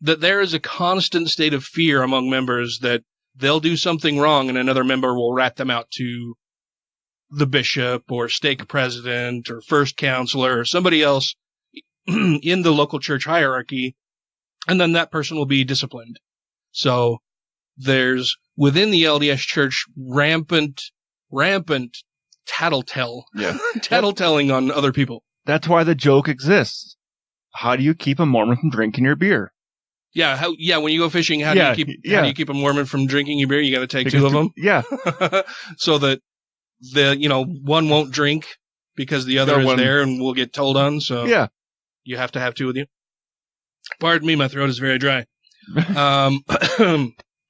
that there is a constant state of fear among members that they'll do something wrong and another member will rat them out to the bishop or stake president or first counselor or somebody else in the local church hierarchy, and then that person will be disciplined. So there's, within the LDS Church, rampant tattletale. Yeah. Tattletelling on other people. That's why the joke exists. How do you keep a Mormon from drinking your beer? Yeah, when you go fishing, how do you keep a Mormon from drinking your beer? You got to take two of them. Yeah. So that one won't drink because the other is there and will get told on. So yeah, you have to have two with you. Pardon me, my throat is very dry.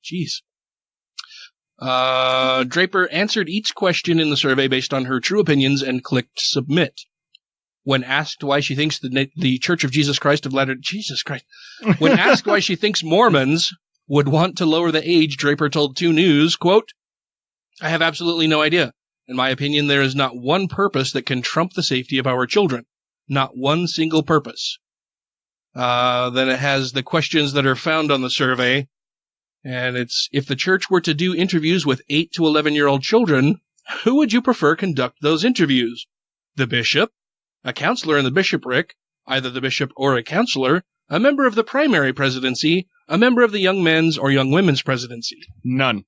Jeez. Draper answered each question in the survey based on her true opinions and clicked submit. When asked why she thinks the Church of Jesus Christ of Latter... Jesus Christ. When asked why she thinks Mormons would want to lower the age, Draper told 2 News, quote, "I have absolutely no idea. In my opinion, there is not one purpose that can trump the safety of our children. Not one single purpose." Then it has the questions that are found on the survey. And it's, if the church were to do interviews with 8 to 11-year-old children, who would you prefer conduct those interviews? The bishop? A counselor in the bishopric, either the bishop or a counselor, a member of the primary presidency, a member of the young men's or young women's presidency. None.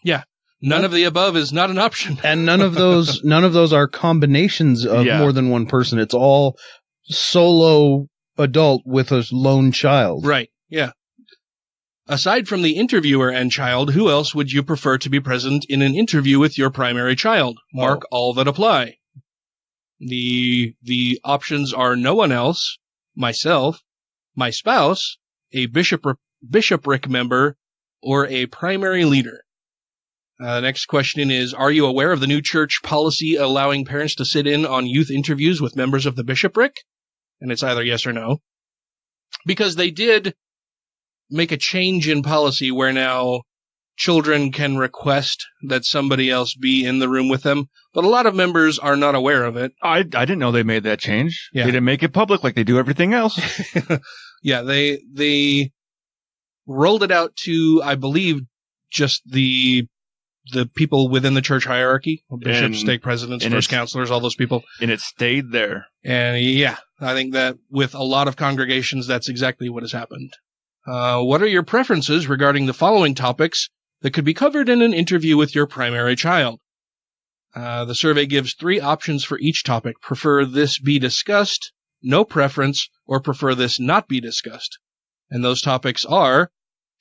Yeah. None of the above is not an option. And none of those are combinations of more than one person. It's all solo adult with a lone child. Right. Yeah. Aside from the interviewer and child, who else would you prefer to be present in an interview with your primary child? Mark all that apply. The options are no one else, myself, my spouse, a bishopric member, or a primary leader. Next question is, are you aware of the new church policy allowing parents to sit in on youth interviews with members of the bishopric? And it's either yes or no. Because they did make a change in policy where now children can request that somebody else be in the room with them, but a lot of members are not aware of it. I didn't know they made that change. Yeah. They didn't make it public like they do everything else. Yeah, they rolled it out to, I believe, just the people within the church hierarchy, bishops, stake presidents, first counselors, all those people. And it stayed there. And yeah, I think that with a lot of congregations, that's exactly what has happened. What are your preferences regarding the following topics that could be covered in an interview with your primary child? The survey gives 3 options for each topic. Prefer this be discussed, no preference, or prefer this not be discussed. And those topics are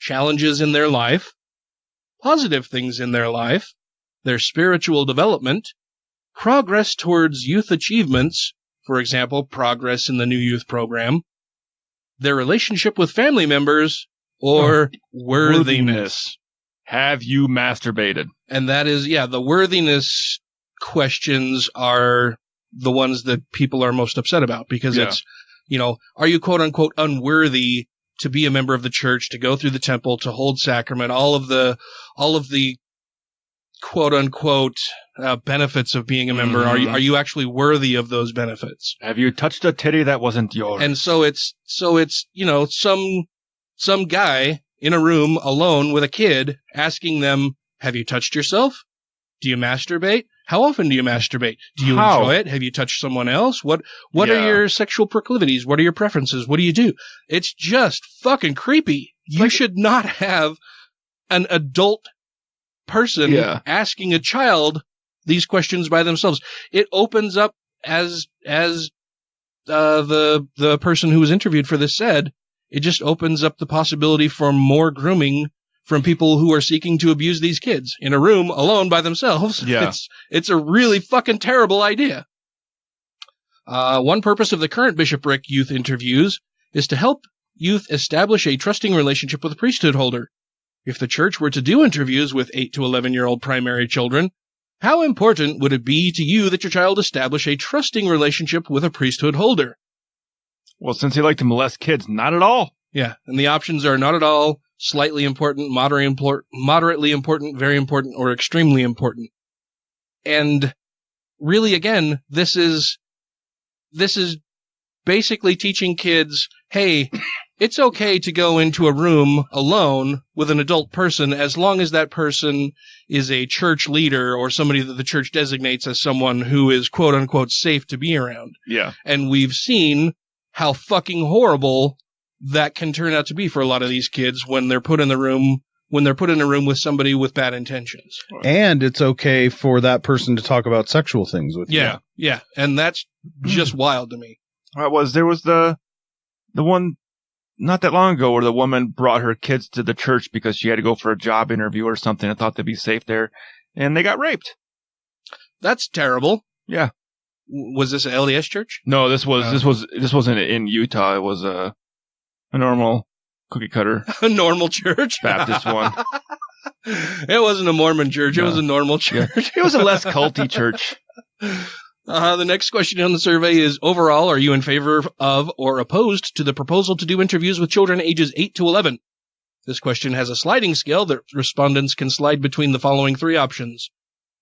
challenges in their life, positive things in their life, their spiritual development, progress towards youth achievements, for example, progress in the new youth program, their relationship with family members, or worthiness. Have you masturbated? And that is, the worthiness questions are the ones that people are most upset about because it's, are you quote unquote unworthy to be a member of the church, to go through the temple, to hold sacrament, all of the quote unquote benefits of being a member. Mm-hmm. Are you actually worthy of those benefits? Have you touched a titty that wasn't yours? And so it's some guy in a room alone with a kid asking them, have you touched yourself? Do you masturbate? How often do you masturbate? Do you enjoy it? Have you touched someone else? What are your sexual proclivities? What are your preferences? What do you do? It's just fucking creepy. You should not have an adult person asking a child these questions by themselves. It opens up, as the person who was interviewed for this said, it just opens up the possibility for more grooming from people who are seeking to abuse these kids in a room alone by themselves. Yeah. It's a really fucking terrible idea. One purpose of the current bishopric youth interviews is to help youth establish a trusting relationship with a priesthood holder. If the church were to do interviews with 8 to 11-year-old primary children, how important would it be to you that your child establish a trusting relationship with a priesthood holder? Well, since he liked to molest kids, not at all. Yeah, and the options are not at all, slightly important, moderately important, very important, or extremely important. And really, again, this is basically teaching kids, hey, it's okay to go into a room alone with an adult person as long as that person is a church leader or somebody that the church designates as someone who is quote-unquote safe to be around. Yeah. And we've seen how fucking horrible that can turn out to be for a lot of these kids when they're put in a room with somebody with bad intentions. And it's okay for that person to talk about sexual things with you. Yeah. And that's just wild to me. There was the one not that long ago where the woman brought her kids to the church because she had to go for a job interview or something and thought they'd be safe there, and they got raped. That's terrible. Yeah. Was this an LDS church? No, this wasn't in Utah. It was a normal cookie cutter. A normal church? Baptist one. It wasn't a Mormon church. No. It was a normal church. Yeah. It was a less culty church. The next question on the survey is, overall, are you in favor of or opposed to the proposal to do interviews with children ages 8 to 11? This question has a sliding scale that respondents can slide between the following 3 options: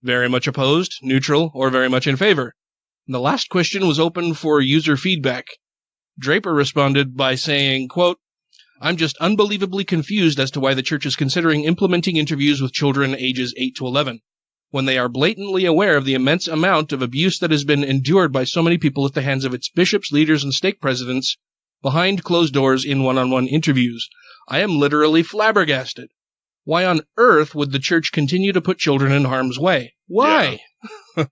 very much opposed, neutral, or very much in favor. The last question was open for user feedback. Draper responded by saying, quote, I'm just unbelievably confused as to why the church is considering implementing interviews with children ages 8 to 11. When they are blatantly aware of the immense amount of abuse that has been endured by so many people at the hands of its bishops, leaders, and stake presidents behind closed doors in one-on-one interviews. I am literally flabbergasted. Why on earth would the church continue to put children in harm's way? Why? Yeah.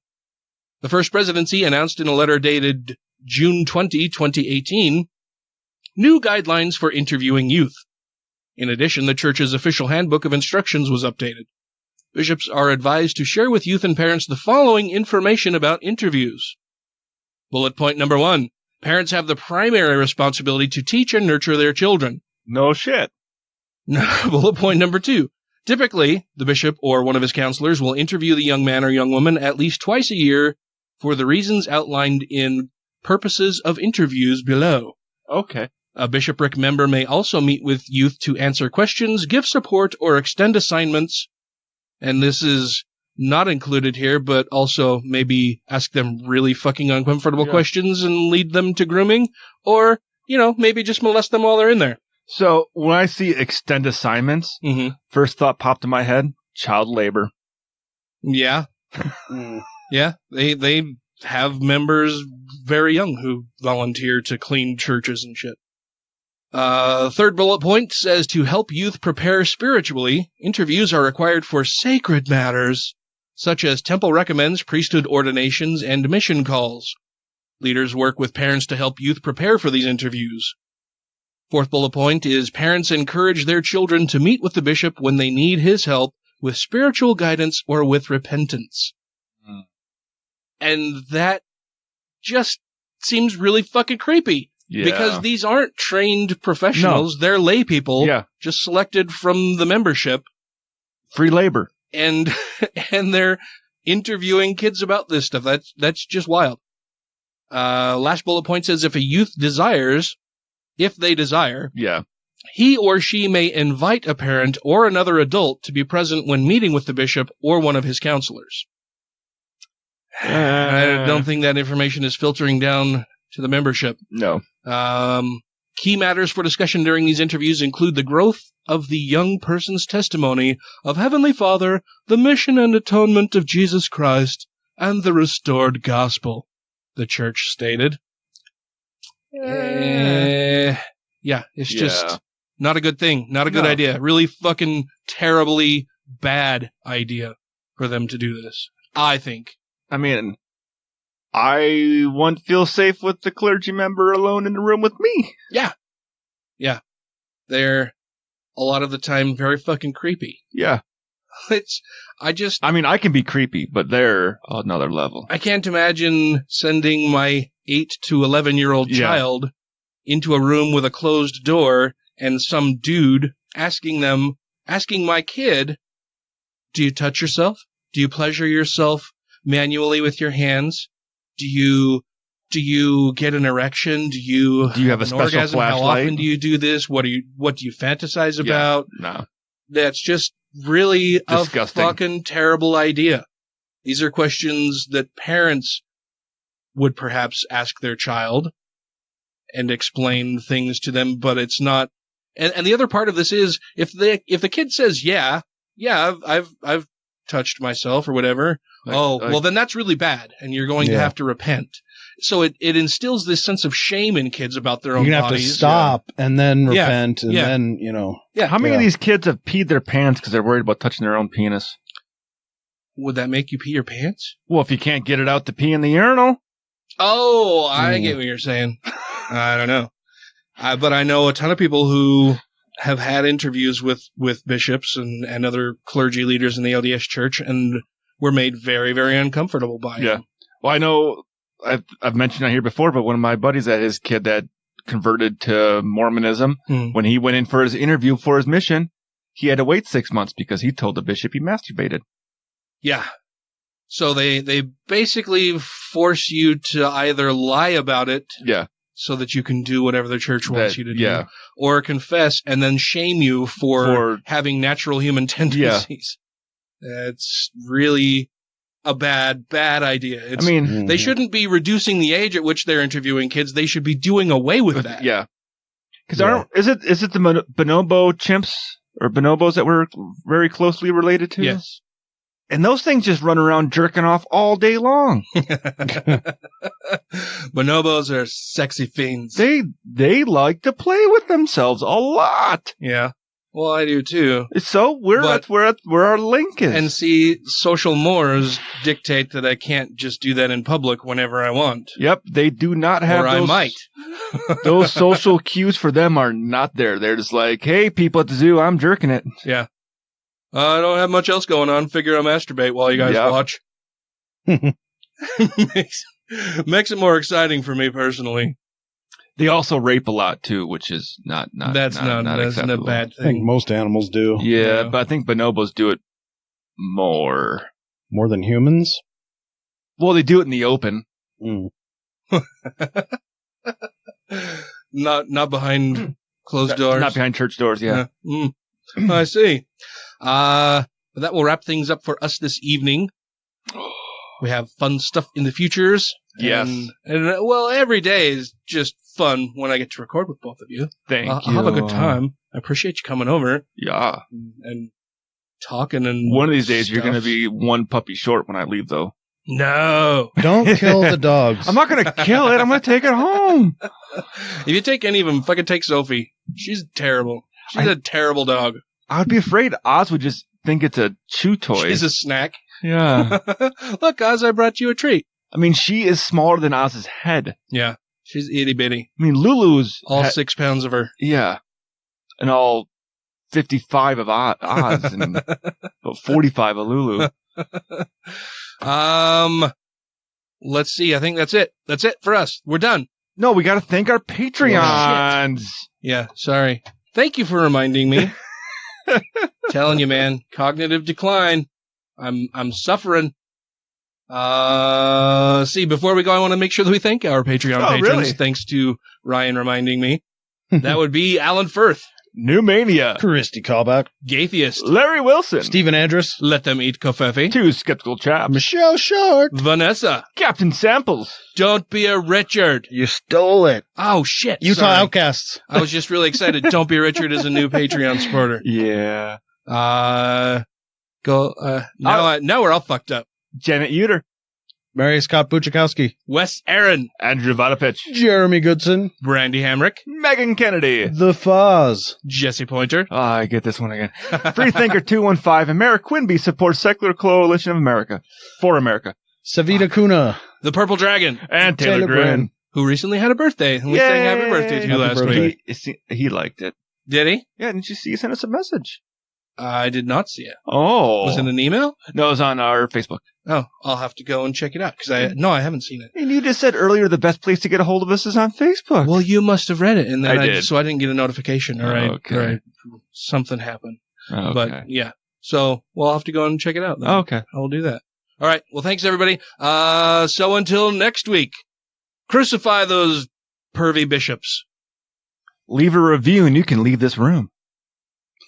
The First Presidency announced in a letter dated June 20, 2018, new guidelines for interviewing youth. In addition, the church's official handbook of instructions was updated. Bishops are advised to share with youth and parents the following information about interviews. Bullet point number 1. Parents have the primary responsibility to teach and nurture their children. No shit. Bullet point number 2. Typically, the bishop or one of his counselors will interview the young man or young woman at least twice a year for the reasons outlined in purposes of interviews below. Okay. A bishopric member may also meet with youth to answer questions, give support, or extend assignments. And this is not included here, but also maybe ask them really fucking uncomfortable questions and lead them to grooming. Or, maybe just molest them while they're in there. So, when I see extend assignments, first thought popped in my head, child labor. Yeah. Yeah, they have members very young who volunteer to clean churches and shit. Third bullet point says to help youth prepare spiritually, interviews are required for sacred matters, such as temple recommends, priesthood ordinations, and mission calls. Leaders work with parents to help youth prepare for these interviews. Fourth bullet point is parents encourage their children to meet with the bishop when they need his help with spiritual guidance or with repentance. And that just seems really fucking creepy. Yeah. Because these aren't trained professionals. No. They're lay people just selected from the membership. Free labor. And they're interviewing kids about this stuff. That's just wild. Last bullet point says if a youth desires, he or she may invite a parent or another adult to be present when meeting with the bishop or one of his counselors. I don't think that information is filtering down to the membership. No. Key matters for discussion during these interviews include the growth of the young person's testimony of Heavenly Father, the mission and atonement of Jesus Christ, and the restored gospel, the church stated. It's just not a good thing. Not a good idea. Really fucking terribly bad idea for them to do this, I think. I mean, I wouldn't feel safe with the clergy member alone in the room with me. Yeah. They're, a lot of the time, very fucking creepy. Yeah. I mean, I can be creepy, but they're another level. I can't imagine sending my 8 to 11-year-old child into a room with a closed door and some dude asking my kid, do you touch yourself? Do you pleasure yourself manually with your hands? Do you get an erection? Do you have a special orgasm? flashlight? How often do you do this? What do you fantasize about? No. That's just really disgusting. A fucking terrible idea. These are questions that parents would perhaps ask their child and explain things to them, but it's not. And the other part of this is if the kid says, yeah, I've touched myself or whatever. Well, then that's really bad, and you're going to have to repent. So it instills this sense of shame in kids about their own You're going to have bodies. to stop and then repent and then, Yeah. How many of these kids have peed their pants because they're worried about touching their own penis? Would that make you pee your pants? Well, if you can't get it out to pee in the urinal. Oh, I get what you're saying. I don't know. But I know a ton of people who have had interviews with bishops and other clergy leaders in the LDS Church and were made very, very uncomfortable by it. Yeah. Well, I know I've mentioned it here before, but one of my buddies had his kid that converted to Mormonism. When he went in for his interview for his mission, he had to wait 6 months because he told the bishop he masturbated. Yeah. So they basically force you to either lie about it. Yeah. So that you can do whatever the church wants you to do. Yeah. Or confess and then shame you for having natural human tendencies. Yeah. It's really a bad idea. They shouldn't be reducing the age at which they're interviewing kids. They should be doing away with that. Yeah. Because is it the bonobo chimps or bonobos that we're very closely related to? Yes. And those things just run around jerking off all day long. Bonobos are sexy fiends. They like to play with themselves a lot. Yeah. Well, I do too. So that's where our link is. And see, social mores dictate that I can't just do that in public whenever I want. Yep, they do not have. Or I might. Those social cues for them are not there. They're just like, hey, people at the zoo, I'm jerking it. Yeah. I don't have much else going on. Figure I'll masturbate while you guys watch. Makes it more exciting for me personally. They also rape a lot too, which is not a bad thing. I think most animals do. Yeah, but I think bonobos do it more than humans. Well, they do it in the open. Not behind closed doors. Not behind church doors. Yeah. I see. But that will wrap things up for us this evening. We have fun stuff in the futures. Yes. And well, every day is just fun when I get to record with both of you. Thank you. I'll have a good time. I appreciate you coming over. Yeah. And talking and one of these days stuff. you're going to be one puppy short when I leave, though. No. Don't kill the dogs. I'm not going to kill it. I'm going to take it home. If you take any of them, fucking take Sophie. She's terrible. She's a terrible dog. I would be afraid Oz would just think it's a chew toy. She's a snack. Yeah. Look, Oz, I brought you a treat. I mean, she is smaller than Oz's head. Yeah. She's itty bitty. I mean, Lulu's... all 6 pounds of her. Yeah. And all 55 of Oz and about 45 of Lulu. Let's see. I think that's it. That's it for us. We're done. No, we got to thank our Patreons. Yeah, sorry. Thank you for reminding me. Telling you, man. Cognitive decline. I'm suffering. See, before we go, I want to make sure that we thank our Patreon patrons. Really? Thanks to Ryan reminding me. That would be Alan Firth, New Mania, Christy Callback, Gaytheist, Larry Wilson, Stephen Andrus, Let Them Eat Kofefe, 2 Skeptical Chaps, Michelle Short, Vanessa, Captain Samples, Don't Be a Richard. You stole it. Oh, shit. Utah Sorry. Outcasts. I was just really excited. Don't Be a Richard is a new Patreon supporter. Yeah. Now we're all fucked up. Janet Uter, Mary Scott Buchakowski, Wes Aaron, Andrew Vodopich, Jeremy Goodson, Brandy Hamrick, Megan Kennedy, The Foz, Jesse Pointer. Oh, I get this one again. Freethinker 215, and Merrick Quinby supports Secular Coalition of America. For America. Savita Kuna, The Purple Dragon, and Taylor Grin, who recently had a birthday. And we sang happy birthday to you last week. He liked it. Did he? Yeah, didn't you see? He sent us a message. I did not see it. Oh. Was it an email? No, it was on our Facebook. Oh, I'll have to go and check it out because I haven't seen it. And you just said earlier the best place to get a hold of us is on Facebook. Well, you must have read it, and then I did. so I didn't get a notification, or Okay. something happened. Okay. But yeah, so we'll have to go and check it out. Then. Okay. I will do that. All right. Well, thanks everybody. So until next week, crucify those pervy bishops. Leave a review and you can leave this room.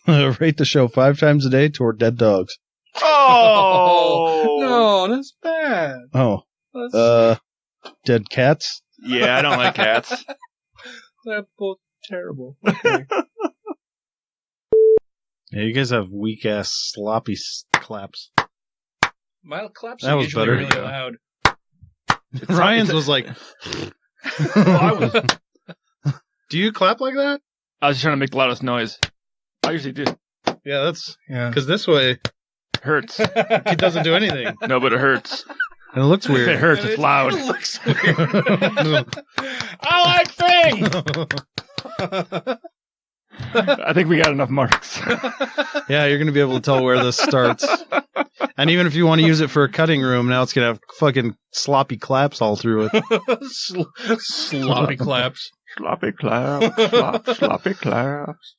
Rate the show 5 times a day toward dead dogs. Oh no, that's bad. Oh, dead cats. Yeah, I don't like cats. They're both terrible. Yeah, you guys have weak ass sloppy claps. My claps That are was usually better. really loud. Ryan's was like. Do you clap like that? I was just trying to make the loudest noise. I usually do. Yeah, that's because this way hurts. He doesn't do anything. No, but it hurts. And it looks weird. It hurts. It's loud. It looks weird. I like things. I think we got enough marks. Yeah, you're going to be able to tell where this starts. And even if you want to use it for a cutting room, now it's going to have fucking sloppy claps all through it. Sloppy claps. Sloppy claps. Sloppy claps.